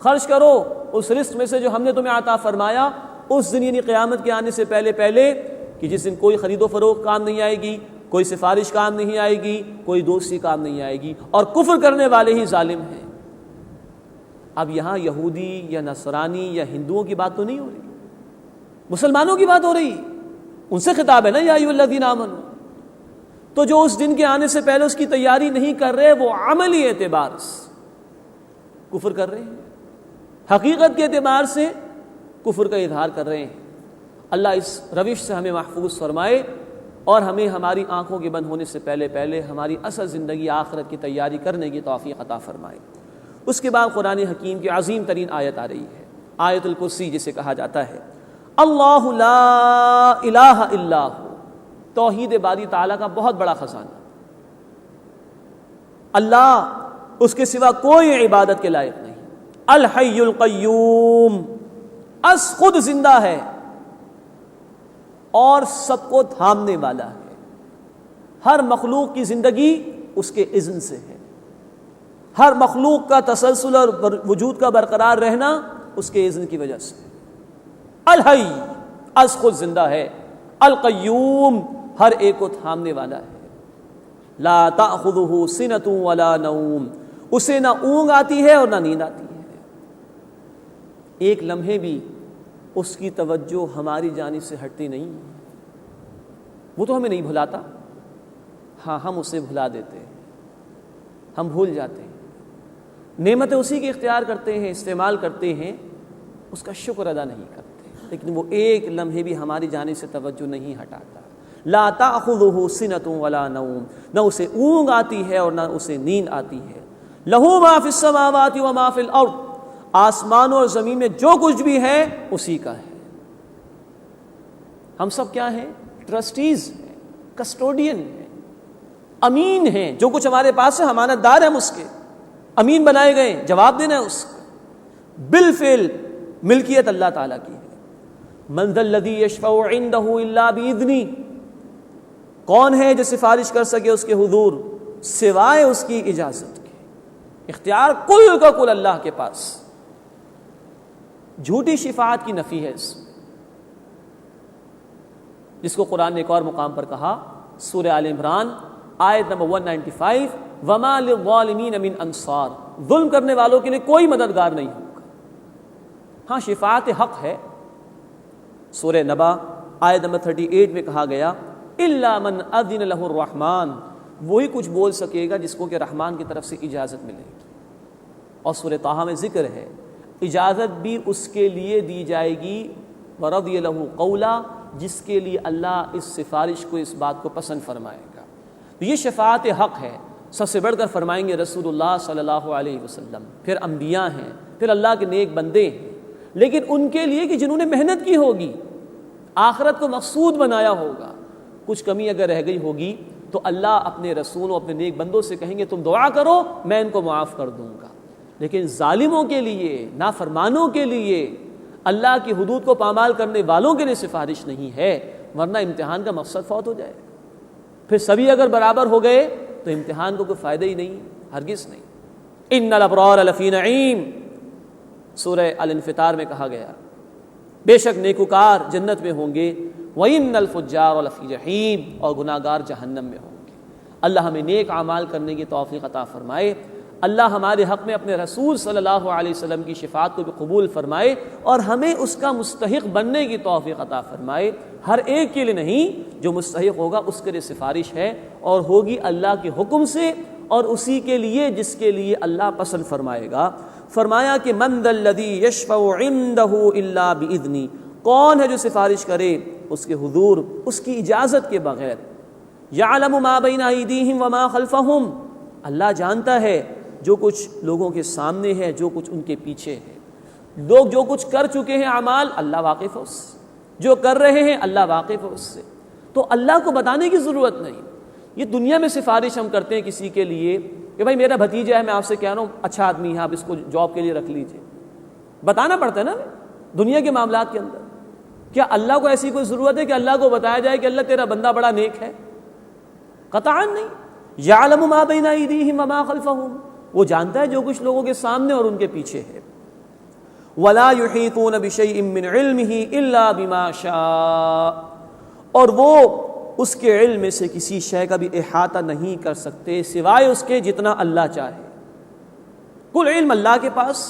خرچ کرو اس رزق میں سے جو ہم نے تمہیں عطا فرمایا، اس دن یعنی قیامت کے آنے سے پہلے کہ جس دن کوئی خرید و فروخت کام نہیں آئے گی، کوئی سفارش کام نہیں آئے گی، کوئی دوستی کام نہیں آئے گی، اور کفر کرنے والے ہی ظالم ہیں۔ اب یہاں یہودی یا نصرانی یا ہندوؤں کی بات تو نہیں ہو رہی، مسلمانوں کی بات ہو رہی، ان سے خطاب ہے نا، یا ایھا الذین آمنوا۔ تو جو اس دن کے آنے سے پہلے اس کی تیاری نہیں کر رہے، وہ عملی اعتبار سے کفر کر رہے ہیں، حقیقت کے اعتبار سے کفر کا اظہار کر رہے ہیں۔ اللہ اس روش سے ہمیں محفوظ فرمائے اور ہمیں ہماری آنکھوں کے بند ہونے سے پہلے ہماری اصل زندگی آخرت کی تیاری کرنے کی توفیق عطا فرمائے۔ اس کے بعد قرآن حکیم کی عظیم ترین آیت آ رہی ہے، آیت الکرسی جسے کہا جاتا ہے۔ اللہ لا الہ الا ہو، توحید باری تعالیٰ کا بہت بڑا خزانہ۔ اللہ، اس کے سوا کوئی عبادت کے لائق نہیں۔ الحی القیوم، از خود زندہ ہے اور سب کو تھامنے والا ہے، ہر مخلوق کی زندگی اس کے اذن سے ہے، ہر مخلوق کا تسلسل اور وجود کا برقرار رہنا اس کے اذن کی وجہ سے۔ الحی، از خود زندہ ہے، القیوم، ہر ایک کو تھامنے والا ہے، لا تأخذہ سنۃ ولا نوم، اسے نہ اونگ آتی ہے اور نہ نیند آتی ہے، ایک لمحے بھی اس کی توجہ ہماری جانب سے ہٹتی نہیں، وہ تو ہمیں نہیں بھلاتا، ہاں ہم اسے بھلا دیتے ہیں، ہم بھول جاتے ہیں، نعمتیں اسی کی اختیار کرتے ہیں، استعمال کرتے ہیں، اس کا شکر ادا نہیں کرتے، لیکن وہ ایک لمحے بھی ہماری جانب سے توجہ نہیں ہٹاتا۔ لا تأخذہ سنۃ ولا نوم، نہ اسے اونگ آتی ہے اور نہ اسے نیند آتی ہے۔ لہ ما فی السماوات وما فی الارض، آسمانوں اور زمین میں جو کچھ بھی ہے اسی کا ہے۔ ہم سب کیا ہیں؟ ٹرسٹیز ہیں، کسٹوڈین ہیں، امین ہیں، جو کچھ ہمارے پاس ہے امانت دار ہیں، ہم اس کے امین بنائے گئے، جواب دینا ہے اس کا، بالفعل ملکیت اللہ تعالیٰ کی ہے۔ من ذا الذی یشفع عندہ الا باذنہ، کون ہے جو سفارش کر سکے اس کے حضور سوائے اس کی اجازت کے؟ اختیار کل کا کل اللہ کے پاس۔ جھوٹی شفاعت کی نفی ہے اس، جس کو قرآن نے ایک اور مقام پر کہا، سورہ آل عمران آیت نمبر 195، وما للظالمین من انصار، ظلم کرنے والوں کے لیے کوئی مددگار نہیں ہوگا۔ ہاں شفاعت حق ہے، سورہ نبا آیت نمبر 38 میں کہا گیا الا من اذن لہ الرحمن، وہی کچھ بول سکے گا جس کو کہ رحمان کی طرف سے اجازت ملے گی۔ اور سورہ طٰہٰ میں ذکر ہے اجازت بھی اس کے لیے دی جائے گی، ورضی لہ قولا، جس کے لیے اللہ اس سفارش کو، اس بات کو پسند فرمائے گا۔ تو یہ شفاعت حق ہے، سب سے بڑھ کر فرمائیں گے رسول اللہ صلی اللہ علیہ وسلم، پھر انبیاء ہیں، پھر اللہ کے نیک بندے ہیں، لیکن ان کے لیے کہ جنہوں نے محنت کی ہوگی، آخرت کو مقصود بنایا ہوگا، کچھ کمی اگر رہ گئی ہوگی تو اللہ اپنے رسولوں، اپنے نیک بندوں سے کہیں گے تم دعا کرو میں ان کو معاف کر دوں گا۔ لیکن ظالموں کے لیے، نافرمانوں کے لیے، اللہ کی حدود کو پامال کرنے والوں کے لیے سفارش نہیں ہے، ورنہ امتحان کا مقصد فوت ہو جائے، پھر سبھی اگر برابر ہو گئے تو امتحان کو کوئی فائدہ ہی نہیں، ہرگز نہیں۔ ان الابرار لفی نعیم، سورہ الانفطار میں کہا گیا بے شک نیکوکار جنت میں ہوں گے، وَإِنَّ الْفُجَّارَ لَفِي جَحِيمٍ، اور گناہ گار جہنم میں ہوں گے۔ اللہ ہمیں نیک اعمال کرنے کی توفیق عطا فرمائے، اللہ ہمارے حق میں اپنے رسول صلی اللہ علیہ وسلم کی شفاعت کو بھی قبول فرمائے، اور ہمیں اس کا مستحق بننے کی توفیق عطا فرمائے۔ ہر ایک کے لیے نہیں، جو مستحق ہوگا اس کے لیے سفارش ہے، اور ہوگی اللہ کے حکم سے، اور اسی کے لیے جس کے لیے اللہ پسند فرمائے گا۔ فرمایا کہ من ذا الذی یشفع عندہ الا باذنہ، کون ہے جو سفارش کرے اس کے حضور اس کی اجازت کے بغیر۔ یعلم ما بین ایدیہم وما خلفہم، اللہ جانتا ہے جو کچھ لوگوں کے سامنے ہے، جو کچھ ان کے پیچھے ہے، لوگ جو کچھ کر چکے ہیں اعمال، اللہ واقف ہے اس سے، جو کر رہے ہیں اللہ واقف ہے اس سے، تو اللہ کو بتانے کی ضرورت نہیں۔ یہ دنیا میں سفارش ہم کرتے ہیں کسی کے لیے کہ بھائی میرا بھتیجا ہے، میں آپ سے کہہ رہا ہوں اچھا آدمی ہے، آپ اس کو جاب کے لیے رکھ لیجئے، بتانا پڑتا ہے نا دنیا کے معاملات کے اندر۔ کیا اللہ کو ایسی کوئی ضرورت ہے کہ اللہ کو بتایا جائے کہ اللہ تیرا بندہ بڑا نیک ہے؟ قطعاً نہیں۔ یعلم ما بین ایدیہم وما خلفہم، وہ جانتا ہے جو کچھ لوگوں کے سامنے اور ان کے پیچھے ہے۔ ولا یحیطون بشیء من علمہ الا بما شاء، اور وہ اس کے علم میں سے کسی شے کا بھی احاطہ نہیں کر سکتے سوائے اس کے جتنا اللہ چاہے۔ کل علم اللہ کے پاس،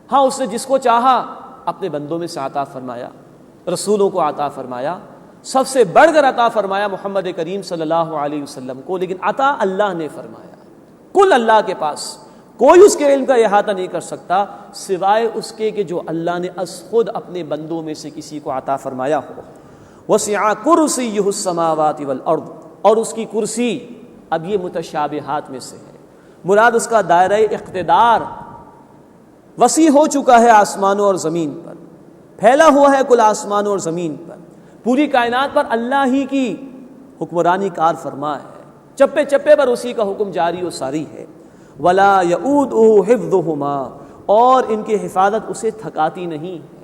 ہاں اس نے جس کو چاہا اپنے بندوں میں سے عطا فرمایا، رسولوں کو عطا فرمایا، سب سے بڑھ کر عطا فرمایا محمد کریم صلی اللہ علیہ وسلم کو، لیکن عطا اللہ نے فرمایا، کل اللہ کے پاس، کوئی اس کے علم کا احاطہ نہیں کر سکتا سوائے اس کے کہ جو اللہ نے از خود اپنے بندوں میں سے کسی کو عطا فرمایا ہو۔ وسع کرسیہ السماوات والارض، اور اس کی کرسی، اب یہ متشابہات میں سے ہے، مراد اس کا دائرہ اقتدار وسیع ہو چکا ہے آسمانوں اور زمین پر، پھیلا ہوا ہے کل آسمانوں اور زمین پر، پوری کائنات پر اللہ ہی کی حکمرانی کار فرما ہے، چپے چپے پر اسی کا حکم جاری و ساری ہے۔ ولا یؤودہ حفظہما، اور ان کی حفاظت اسے تھکاتی نہیں ہے۔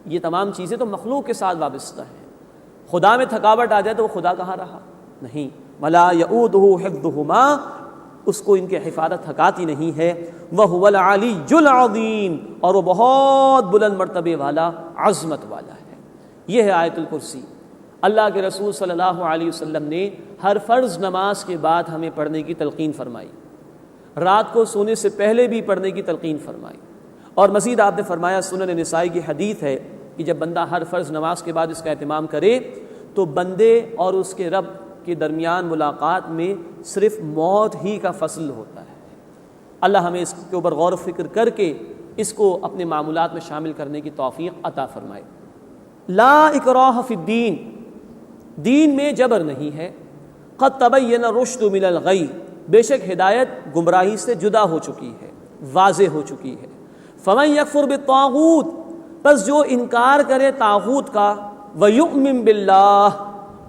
یہ تمام چیزیں تو مخلوق کے ساتھ وابستہ ہیں، خدا میں تھکاوٹ آ جائے تو وہ خدا کہاں رہا؟ نہیں، ولا یؤودہ حفظہما، اس کو ان کی حفاظت تھکاتی نہیں ہے، وہو العلی العظیم، اور وہ بہت بلند مرتبے والا، عظمت والا ہے۔ یہ ہے آیت الکرسی۔ اللہ کے رسول صلی اللہ علیہ وسلم نے ہر فرض نماز کے بعد ہمیں پڑھنے کی تلقین فرمائی، رات کو سونے سے پہلے بھی پڑھنے کی تلقین فرمائی، اور مزید آپ نے فرمایا، سنن نسائی کی حدیث ہے کہ جب بندہ ہر فرض نماز کے بعد اس کا اہتمام کرے تو بندے اور اس کے رب کے درمیان ملاقات میں صرف موت ہی کا فصل ہوتا ہے۔ اللہ ہمیں اس کے اوپر غور و فکر کر کے اس کو اپنے معمولات میں شامل کرنے کی توفیق عطا فرمائے۔ لا اکراہ فی الدین، دین میں جبر نہیں ہے، قد تبین الرشد من الغی، بے شک ہدایت گمراہی سے جدا ہو چکی ہے، واضح ہو چکی ہے۔ فمن یکفر بالطاغوت، پس جو انکار کرے طاغوت کا، ویؤمن باللہ،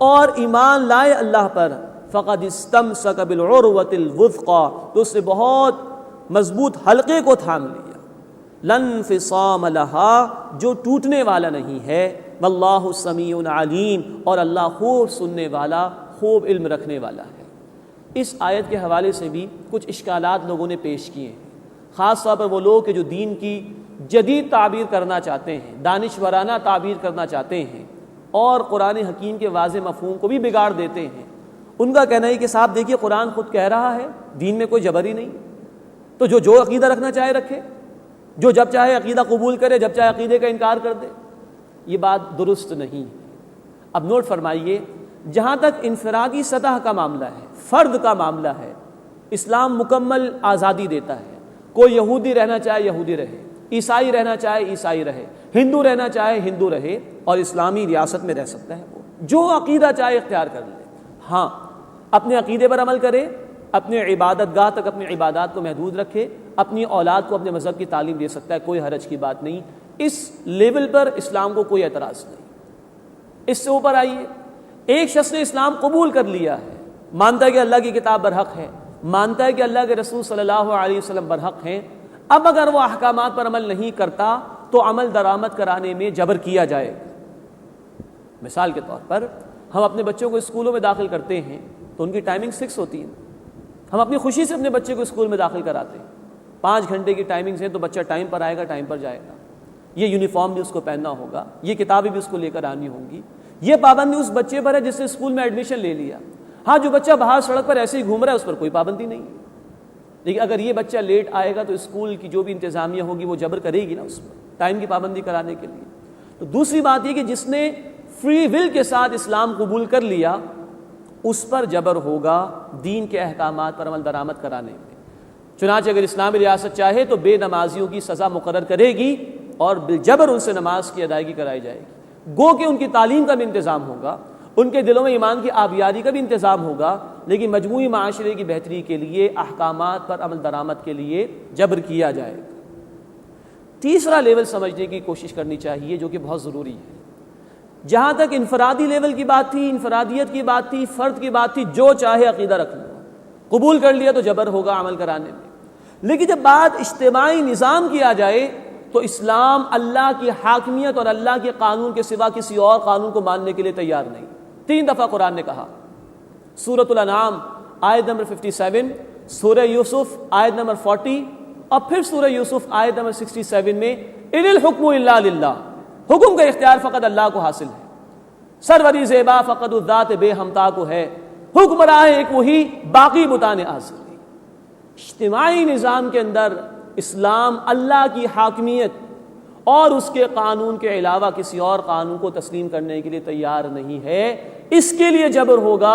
اور ایمان لائے اللہ پر، فقد استمسک بالعروۃ الوثقی، تو اس نے بہت مضبوط حلقے کو تھام لیا، لن انفصام لہا، جو ٹوٹنے والا نہیں ہے، واللہ سمیع علیم، اور اللہ خوب سننے والا، خوب علم رکھنے والا ہے۔ اس آیت کے حوالے سے بھی کچھ اشکالات لوگوں نے پیش کیے ہیں، خاص طور پر وہ لوگ کہ جو دین کی جدید تعبیر کرنا چاہتے ہیں، دانشورانہ تعبیر کرنا چاہتے ہیں، اور قرآن حکیم کے واضح مفہوم کو بھی بگاڑ دیتے ہیں۔ ان کا کہنا ہے کہ صاحب دیکھیے قرآن خود کہہ رہا ہے دین میں کوئی جبر ہی نہیں، تو جو عقیدہ رکھنا چاہے رکھے، جو جب چاہے عقیدہ قبول کرے، جب چاہے عقیدے کا انکار کر دے۔ یہ بات درست نہیں۔ اب نوٹ فرمائیے، جہاں تک انفرادی سطح کا معاملہ ہے، فرد کا معاملہ ہے، اسلام مکمل آزادی دیتا ہے۔ کوئی یہودی رہنا چاہے یہودی رہے، عیسائی رہنا چاہے عیسائی رہے، ہندو رہنا چاہے ہندو رہے، اور اسلامی ریاست میں رہ سکتا ہے، وہ جو عقیدہ چاہے اختیار کر لے۔ ہاں، اپنے عقیدے پر عمل کرے، اپنے عبادت گاہ تک اپنی عبادات کو محدود رکھے، اپنی اولاد کو اپنے مذہب کی تعلیم دے سکتا ہے، کوئی حرج کی بات نہیں۔ اس لیول پر اسلام کو کوئی اعتراض نہیں۔ اس سے اوپر آئیے، ایک شخص نے اسلام قبول کر لیا ہے، مانتا ہے کہ اللہ کی کتاب برحق ہے، مانتا ہے کہ اللہ کے رسول صلی اللہ علیہ وسلم برحق ہیں، اب اگر وہ احکامات پر عمل نہیں کرتا تو عمل درآمد کرانے میں جبر کیا جائے گا۔ مثال کے طور پر ہم اپنے بچوں کو اسکولوں میں داخل کرتے ہیں تو ان کی ٹائمنگ 6 ہوتی ہے، ہم اپنی خوشی سے اپنے بچے کو اسکول میں داخل کراتے ہیں، 5 گھنٹے کی ٹائمنگز ہیں تو بچہ ٹائم پر آئے گا، ٹائم پر جائے گا، یہ یونیفارم بھی اس کو پہننا ہوگا، یہ کتابیں بھی اس کو لے کر آنی ہوں گی۔ یہ پابندی اس بچے پر ہے جس نے اسکول میں ایڈمیشن لے لیا۔ ہاں، جو بچہ باہر سڑک پر ایسے ہی گھوم رہا ہے اس پر کوئی پابندی نہیں، لیکن اگر یہ بچہ لیٹ آئے گا تو اسکول کی جو بھی انتظامیہ ہوگی وہ جبر کرے گی نا اس پر، ٹائم کی پابندی کرانے کے لیے۔ تو دوسری بات یہ کہ جس نے فری ول کے ساتھ اسلام قبول کر لیا اس پر جبر ہوگا دین کے احکامات پر عمل درآمد کرانے میں۔ چنانچہ اگر اسلامی ریاست چاہے تو بے نمازیوں کی سزا مقرر کرے گی اور بالجبر ان سے نماز کی ادائیگی کرائی جائے گی، گو کہ ان کی تعلیم کا بھی انتظام ہوگا، ان کے دلوں میں ایمان کی آبیاری کا بھی انتظام ہوگا، لیکن مجموعی معاشرے کی بہتری کے لیے احکامات پر عمل درآمد کے لیے جبر کیا جائے گا۔ تیسرا لیول سمجھنے کی کوشش کرنی چاہیے جو کہ بہت ضروری ہے۔ جہاں تک انفرادی لیول کی بات تھی، انفرادیت کی بات تھی، فرد کی بات تھی، جو چاہے عقیدہ رکھ لو، قبول کر لیا تو جبر ہوگا عمل کرانے میں۔ لیکن جب بات اجتماعی نظام کی آ جائے تو اسلام اللہ کی حاکمیت اور اللہ کے قانون کے سوا کسی اور قانون کو ماننے کے لیے تیار نہیں۔ 3 دفعہ قرآن نے کہا، سورۃ الانعام آیت نمبر 57، سورہ یوسف آیت نمبر 40، اور پھر سورہ یوسف آیت نمبر 67 میں ان الحکم الا للہ، حکم کا اختیار فقط اللہ کو حاصل ہے، سروری زیبا فقط الذات بے ہمتا کو ہے، حکمراں ایک وہی، باقی بتانے حاصل۔ اجتماعی نظام کے اندر اسلام اللہ کی حاکمیت اور اس کے قانون کے علاوہ کسی اور قانون کو تسلیم کرنے کے لیے تیار نہیں ہے، اس کے لیے جبر ہوگا۔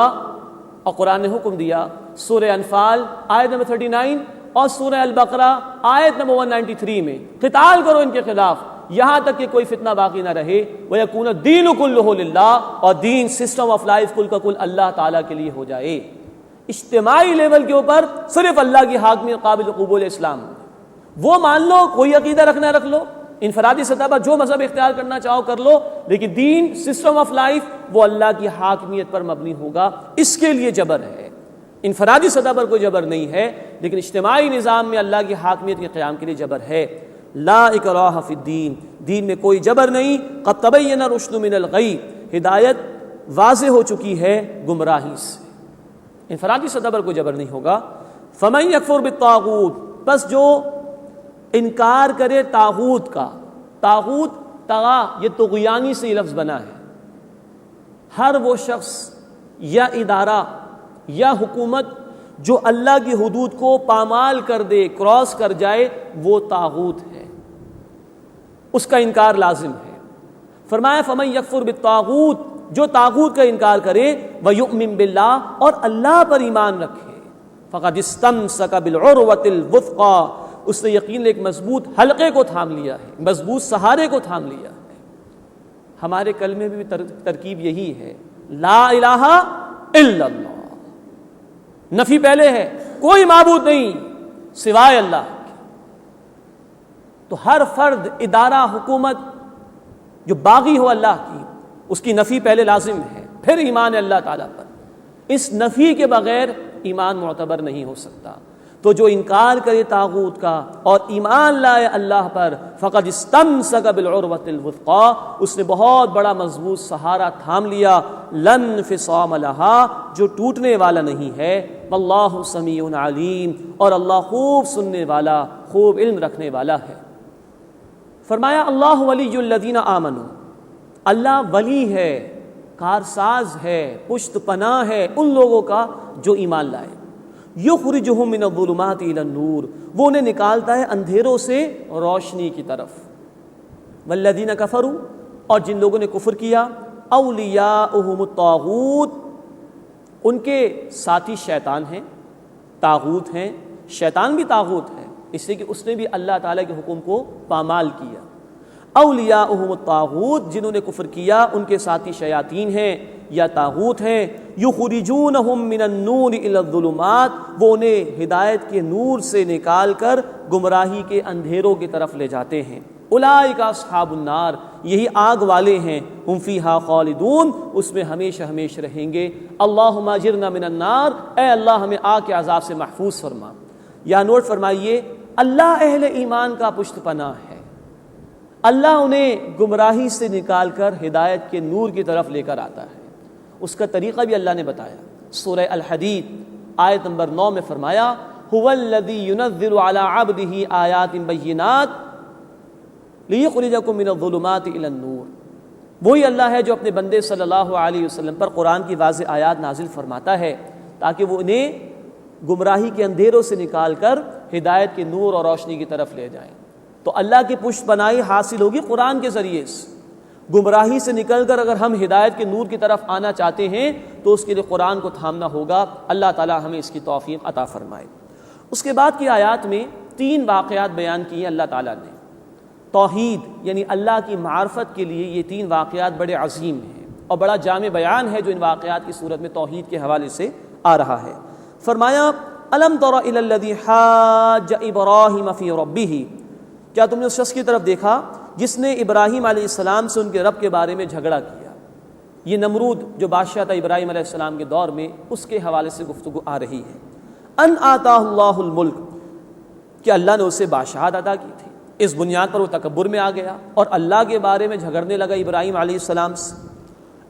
اور قرآن نے حکم دیا سورہ انفال آیت نمبر 39 اور سورہ البقرہ آیت نمبر 193 میں، قتال کرو ان کے خلاف یہاں تک کہ کوئی فتنہ باقی نہ رہے، وَيَكُونَ الدِّينُ كُلُّهُ لِلَّهِ، اور دین سسٹم آف لائف کل کا کل اللہ تعالیٰ کے لیے ہو جائے۔ اجتماعی لیول کے اوپر صرف اللہ کی حاکمیت قابل قبول اسلام، وہ مان لو، کوئی عقیدہ رکھنا رکھ لو، انفرادی سطح پر جو مذہب اختیار کرنا چاہو کر لو، لیکن دین سسٹم آف لائف وہ اللہ کی حاکمیت پر مبنی ہوگا، اس کے لیے جبر ہے۔ انفرادی سطح پر کوئی جبر نہیں ہے، لیکن اجتماعی نظام میں اللہ کی حاکمیت کے قیام کے لیے جبر ہے۔ لا اکراہ فی الدین، دین میں کوئی جبر نہیں، قد تبین الرشد من الغی، ہدایت واضح ہو چکی ہے گمراہی سے۔ انفرادی سطح پر کوئی جبر نہیں ہوگا. فمن یکفر بالطاغوت، بس جو انکار کرے طاغوت کا. طاغوت طغا، یہ طغیانی سے یہ لفظ بنا ہے. ہر وہ شخص یا ادارہ یا حکومت جو اللہ کی حدود کو پامال کر دے، کراس کر جائے، وہ طاغوت ہے، اس کا انکار لازم ہے. فرمایا فمن یکفر بالطاغوت، جو طاغوت کا انکار کرے، ویؤمن باللہ، اور اللہ پر ایمان رکھے، فقد استمسک بالعروۃ الوثقی، اس نے یقین ایک مضبوط حلقے کو تھام لیا ہے، مضبوط سہارے کو تھام لیا ہے. ہمارے کلمے میں بھی ترکیب یہی ہے، لا الہ الا اللہ، نفی پہلے ہے، کوئی معبود نہیں سوائے اللہ کے. تو ہر فرد، ادارہ، حکومت جو باغی ہو اللہ کی، اس کی نفی پہلے لازم ہے، پھر ایمان اللہ تعالیٰ پر. اس نفی کے بغیر ایمان معتبر نہیں ہو سکتا. تو جو انکار کرے طاغوت کا اور ایمان لائے اللہ پر، فقد استمسک بالعروۃ الوثقی، اس نے بہت بڑا مضبوط سہارا تھام لیا، لن انفصام لہا، جو ٹوٹنے والا نہیں ہے. واللہ سمیع علیم، اور اللہ خوب سننے والا، خوب علم رکھنے والا ہے. فرمایا اللہ ولی الذین آمنوا، اللہ ولی ہے، کارساز ہے، پشت پناہ ہے ان لوگوں کا جو ایمان لائے. یخرجہم من الظلمات الی النور، وہ انہیں نکالتا ہے اندھیروں سے روشنی کی طرف. والذین کفروا، اور جن لوگوں نے کفر کیا، اولیاؤہم الطاغوت، ان کے ساتھی شیطان ہیں، طاغوت ہیں. شیطان بھی طاغوت ہے، اس لیے کہ اس نے بھی اللہ تعالیٰ کے حکم کو پامال کیا. اولیاؤہم الطاغوت، جنہوں نے کفر کیا ان کے ساتھی شیاطین ہیں یا طاغوت ہیں. یخرجونہم من النور الی الظلمات، وہ انہیں ہدایت کے نور سے نکال کر گمراہی کے اندھیروں کی طرف لے جاتے ہیں. اولئک اصحاب النار، یہی آگ والے ہیں. ہم فیہا خالدون، اس میں ہمیشہ ہمیشہ رہیں گے. اللہم اجرنا من النار، اے اللہ ہمیں آگ کے عذاب سے محفوظ فرما. یا نوٹ فرمائیے، اللہ اہل ایمان کا پشت پناہ ہے. اللہ انہیں گمراہی سے نکال کر ہدایت کے نور کی طرف لے کر آتا ہے. اس کا طریقہ بھی اللہ نے بتایا. سورہ الحدید آیت نمبر 9 میں فرمایا، هو الذی ينزل على عبده آیات بینات لیخرجکم من الظلمات الی النور. وہی اللہ ہے جو اپنے بندے صلی اللہ علیہ وسلم پر قرآن کی واضح آیات نازل فرماتا ہے تاکہ وہ انہیں گمراہی کے اندھیروں سے نکال کر ہدایت کے نور اور روشنی کی طرف لے جائیں. تو اللہ کی پشت پناہی حاصل ہوگی قرآن کے ذریعے سے. گمراہی سے نکل کر اگر ہم ہدایت کے نور کی طرف آنا چاہتے ہیں تو اس کے لیے قرآن کو تھامنا ہوگا. اللہ تعالی ہمیں اس کی توفیق عطا فرمائے. اس کے بعد کی آیات میں 3 واقعات بیان کیے اللہ تعالیٰ نے. توحید یعنی اللہ کی معرفت کے لیے یہ 3 واقعات بڑے عظیم ہیں اور بڑا جامع بیان ہے جو ان واقعات کی صورت میں توحید کے حوالے سے آ رہا ہے. فرمایا الم تر الی الذی حاج ابراہیم فی ربہ، کیا تم نے اس شخص کی طرف دیکھا جس نے ابراہیم علیہ السلام سے ان کے رب کے بارے میں جھگڑا کیا. یہ نمرود جو بادشاہ تھا ابراہیم علیہ السلام کے دور میں، اس کے حوالے سے گفتگو آ رہی ہے. ان آتاہ اللہ الملک، کہ اللہ نے اسے بادشاہت عطا کی تھی. اس بنیاد پر وہ تکبر میں آ گیا اور اللہ کے بارے میں جھگڑنے لگا ابراہیم علیہ السلام سے.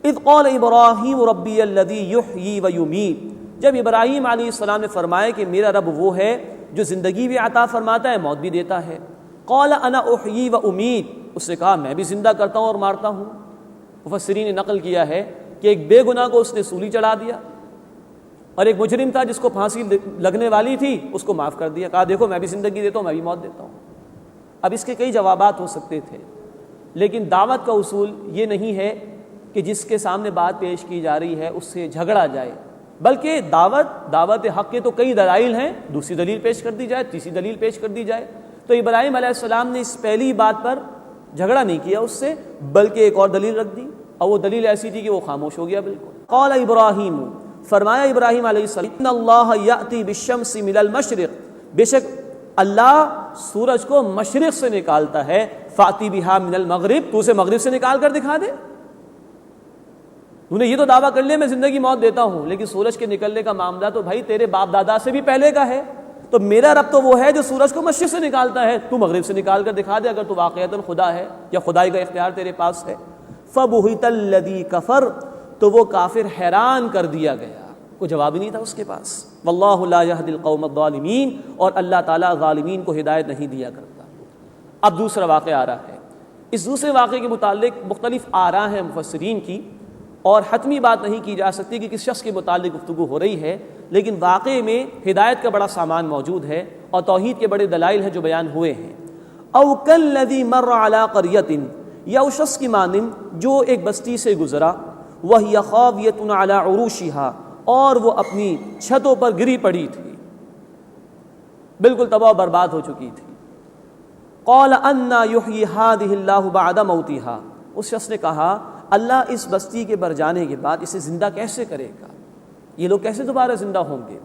اذ قال ابراہیم ربی الذی یحیی و یمیت، جب ابراہیم علیہ السلام نے فرمایا کہ میرا رب وہ ہے جو زندگی بھی عطا فرماتا ہے، موت بھی دیتا ہے. قال انا احیی و امیت، اس نے کہا میں بھی زندہ کرتا ہوں اور مارتا ہوں. مفسرین نے نقل کیا ہے کہ ایک بے گناہ کو اس نے سولی چڑھا دیا اور ایک مجرم تھا جس کو پھانسی لگنے والی تھی، اس کو معاف کر دیا. کہا دیکھو میں بھی زندگی دیتا ہوں، میں بھی موت دیتا ہوں. اب اس کے کئی جوابات ہو سکتے تھے، لیکن دعوت کا اصول یہ نہیں ہے کہ جس کے سامنے بات پیش کی جا رہی ہے اس سے جھگڑا جائے، بلکہ دعوت حق کے تو کئی دلائل ہیں، دوسری دلیل پیش کر دی جائے، تیسری دلیل پیش کر دی جائے. تو ابراہیم علیہ السلام نے اس پہلی بات پر جھگڑا نہیں کیا اس سے، بلکہ ایک اور دلیل رکھ دی، اور وہ دلیل ایسی تھی کہ وہ خاموش ہو گیا بالکل. قال ابراہیم، فرمایا ابراہیم علیہ السلام، ان اللہ یأتی بالشمس من المشرق، بے شک اللہ سورج کو مشرق سے نکالتا ہے. فاتی بہا من المغرب، تو اسے مغرب سے نکال کر دکھا دے. تو نے یہ تو دعویٰ کر لیا میں زندگی موت دیتا ہوں، لیکن سورج کے نکلنے کا معاملہ تو بھائی تیرے باپ دادا سے بھی پہلے کا ہے. تو میرا رب تو وہ ہے جو سورج کو مشرق سے نکالتا ہے، تو مغرب سے نکال کر دکھا دے اگر تو واقعتاً خدا ہے یا خدائی کا اختیار تیرے پاس ہے. فبہت الذی کفر، تو وہ کافر حیران کر دیا گیا. کوئی جواب ہی نہیں تھا اس کے پاس. واللہ لا یہدی القوم الظالمین، اور اللہ تعالیٰ ظالمین کو ہدایت نہیں دیا کرتا. اب دوسرا واقعہ آ رہا ہے. اس دوسرے واقعے کے متعلق مختلف آراء ہیں مفسرین کی، اور حتمی بات نہیں کی جا سکتی کہ کس شخص کے متعلق گفتگو ہو رہی ہے، لیکن واقعے میں ہدایت کا بڑا سامان موجود ہے اور توحید کے بڑے دلائل ہیں جو بیان ہوئے ہیں. او کالذی مر علی قریۃ، یا اس شخص کی مانند جو ایک بستی سے گزرا، وہی خاویۃ علی عروشہا، اور وہ اپنی چھتوں پر گری پڑی تھی، بالکل تباہ و برباد ہو چکی تھی. قال انا یحیی ہذہ اللہ بعد موتہا، اس شخص نے کہا اللہ اس بستی کے بر جانے کے بعد اسے زندہ کیسے کرے گا، یہ لوگ کیسے دوبارہ زندہ ہوں گے.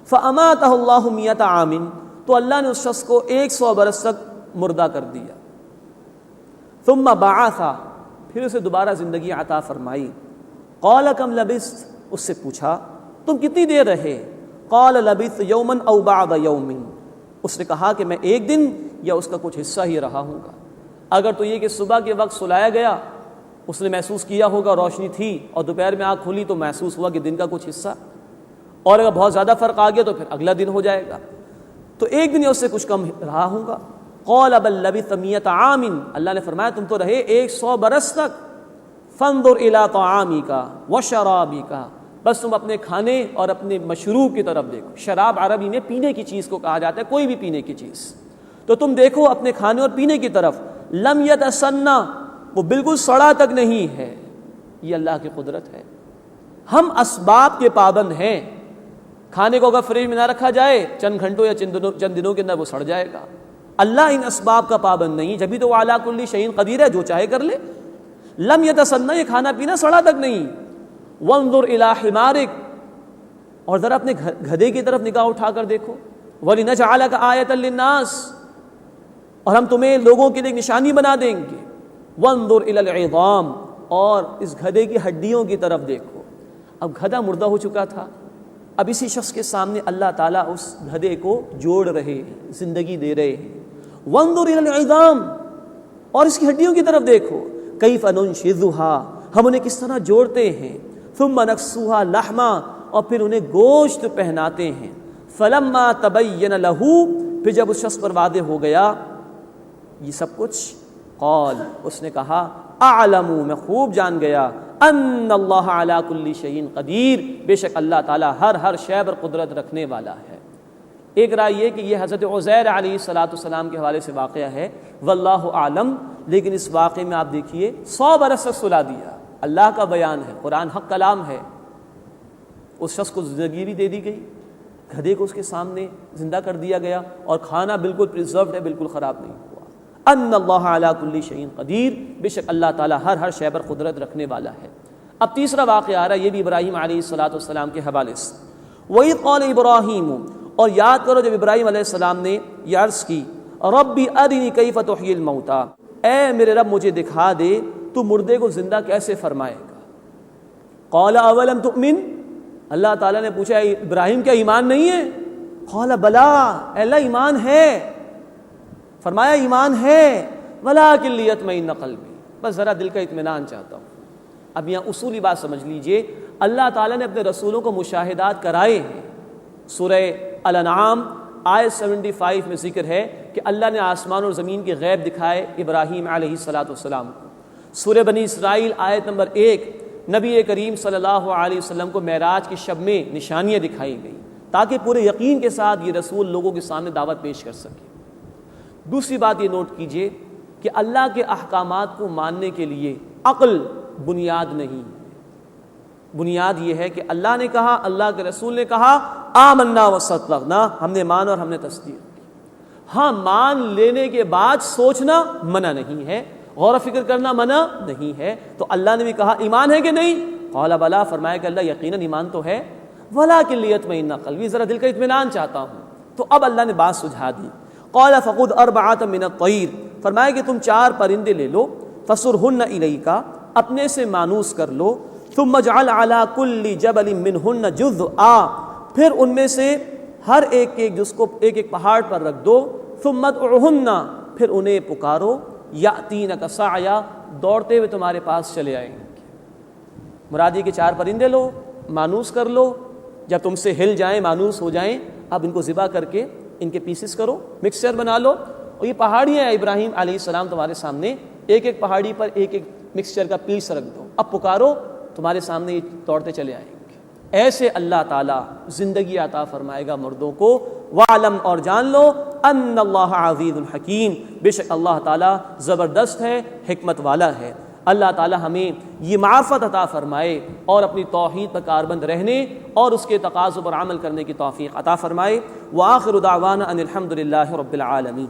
فاماتہ اللہ 100 عام، تو اللہ نے اس شخص کو 100 برس تک مردہ کر دیا. ثم بعث، پھر اسے دوبارہ زندگی عطا فرمائی. قال کم لبثت، اس سے پوچھا تم کتنی دیر رہے. قال لبثت یوما او بعض یوم، اس نے کہا کہ میں ایک دن یا اس کا کچھ حصہ ہی رہا ہوں گا. اگر تو یہ کہ صبح کے وقت سلایا گیا، اس نے محسوس کیا ہوگا روشنی تھی، اور دوپہر میں آنکھ کھلی تو محسوس ہوا کہ دن کا کچھ حصہ، اور اگر بہت زیادہ فرق آ گیا تو پھر اگلا دن ہو جائے گا، تو ایک دن یا اس سے کچھ کم رہا ہوں گا. قال بل لبثت 100 عام، اللہ نے فرمایا تم تو رہے 100 برس تک. فانظر الی طعامک وشرابک، بس تم اپنے کھانے اور اپنے مشروب کی طرف دیکھو. شراب عربی میں پینے کی چیز کو کہا جاتا ہے، کوئی بھی پینے کی چیز. تو تم دیکھو اپنے کھانے اور پینے کی طرف. لم یتسنہ، وہ بالکل سڑا تک نہیں ہے. یہ اللہ کی قدرت ہے. ہم اسباب کے پابند ہیں. کھانے کو اگر فریج میں نہ رکھا جائے چند گھنٹوں یا چند دنوں کے اندر وہ سڑ جائے گا. اللہ ان اسباب کا پابند نہیں، جبھی تو وہ علی کل شیء قدیر ہے، جو چاہے کر لے. لم یتسنہ، یہ کھانا پینا سڑا تک نہیں. وانظر الی حمارک، اور ذرا اپنے گدھے کی طرف نگاہ اٹھا کر دیکھو. ولنجعلک آیۃ للناس، اور ہم تمہیں لوگوں کے لیے ایک نشانی بنا دیں گے. وانظر الی العظام، اور اس گدھے کی ہڈیوں کی طرف دیکھو. اب گدھا مردہ ہو چکا تھا، اب اسی شخص کے سامنے اللہ تعالیٰ اس گدھے کو جوڑ رہے ہیں، زندگی دے رہے ہیں. وانظر الی العظام، اور اس کی ہڈیوں کی طرف دیکھو. کیف ننشزھا، ہم انہیں کس طرح جوڑتے ہیں. ثم نکسوھا لحما، اور پھر انہیں گوشت پہناتے ہیں. فلما تبین لہ، پھر جب اس شخص پر واضح ہو گیا یہ سب کچھ، قال، اس نے کہا اعلم، میں خوب جان گیا، ان اللہ علی کل شیء قدیر، بے شک اللہ تعالیٰ ہر شے پر قدرت رکھنے والا ہے. ایک رائے یہ کہ یہ حضرت عزیر علیہ السلام کے حوالے سے واقعہ ہے، واللہ اعلم. لیکن اس واقعے میں آپ دیکھیے 100 برس تک سلا دیا. اللہ کا بیان ہے، قرآن حق کلام ہے. اس شخص کو زندگی بھی دے دی گئی، گدھے کو اس کے سامنے زندہ کر دیا گیا، اور کھانا بالکل پریزروڈ ہے، بالکل خراب نہیں ہوا. ان اللہ علی کل شیء قدیر، بے شک اللہ تعالیٰ ہر شے پر قدرت رکھنے والا ہے. اب تیسرا واقعہ آ رہا ہے، یہ بھی ابراہیم علیہ السلام کے حوالے سے. وَإِذْ قَالَ ابراہیم، اور یاد کرو جب ابراہیم علیہ السلام نے یہ عرض کی، ربی ارنی کیف تحیی الموتیٰ، اے میرے رب مجھے دکھا دے تو مردے کو زندہ کیسے فرمائے گا. قال اولم تؤمن، اللہ تعالیٰ نے پوچھا ابراہیم کیا ایمان نہیں ہے. قال بلا، اے اللہ ایمان ہے. فرمایا ایمان ہے، ولکن لیطمئن قلبی، بس ذرا دل کا اطمینان چاہتا ہوں. اب یہاں اصولی بات سمجھ لیجئے، اللہ تعالیٰ نے اپنے رسولوں کو مشاہدات کرائے ہیں. سورہ الانعام آیت 75 میں ذکر ہے کہ اللہ نے آسمان اور زمین کے غیب دکھائے ابراہیم علیہ السلام کو. سورہ بنی اسرائیل آیت نمبر 1، نبی کریم صلی اللہ علیہ وسلم کو معراج کی شب میں نشانیاں دکھائی گئی تاکہ پورے یقین کے ساتھ یہ رسول لوگوں کے سامنے دعوت پیش کر سکے. دوسری بات یہ نوٹ کیجئے کہ اللہ کے احکامات کو ماننے کے لیے عقل بنیاد نہیں. بنیاد یہ ہے کہ اللہ نے کہا، اللہ کے رسول نے کہا، آمنا وصدقنا، ہم نے مان اور ہم نے تصدیق کی. ہاں مان لینے کے بعد سوچنا منع نہیں ہے، غور و فکر کرنا منع نہیں ہے. تو اللہ نے بھی کہا ایمان ہے کہ نہیں. قال بلا، فرمایا کہ اللہ یقیناً ایمان تو ہے. ولکن لیطمئن قلبی، ذرا دل کا اطمینان چاہتا ہوں. تو اب اللہ نے بات سجھا دی. قال فخذ اربعۃ من الطیر، فرمایا کہ تم 4 پرندے لے لو. فصرہن الیک، اپنے سے مانوس کر لو. ثم اجعل علی کل جبل منہن جزءا، پھر ان میں سے ہر ایک جز کو ایک پہاڑ پر رکھ دو. ثم ادعہن، پھر انہیں پکارو. یاتینک سعیا، دوڑتے ہوئے تمہارے پاس چلے آئیں گے. مراد یہ کہ 4 پرندے لو، مانوس کر لو، جب تم سے ہل جائیں، مانوس ہو جائیں، اب ان کو ذبح کر کے ان کے پیسز کرو، مکسچر بنا لو. اور یہ پہاڑیاں ہیں ابراہیم علیہ السلام تمہارے سامنے، ایک ایک پہاڑی پر ایک ایک مکسچر کا پیس رکھ دو، اب پکارو، تمہارے سامنے یہ دوڑتے چلے آئیں گے. ایسے اللہ تعالیٰ زندگی عطا فرمائے گا مردوں کو. وَعْلَمْ، اور جان لو، ان اللہ عزیز الحکیم، بے شک اللہ تعالیٰ زبردست ہے، حکمت والا ہے. اللہ تعالیٰ ہمیں یہ معرفت عطا فرمائے اور اپنی توحید پر کاربند رہنے اور اس کے تقاضوں پر عمل کرنے کی توفیق عطا فرمائے. وآخر دعوانا ان الحمد للہ رب العالمین.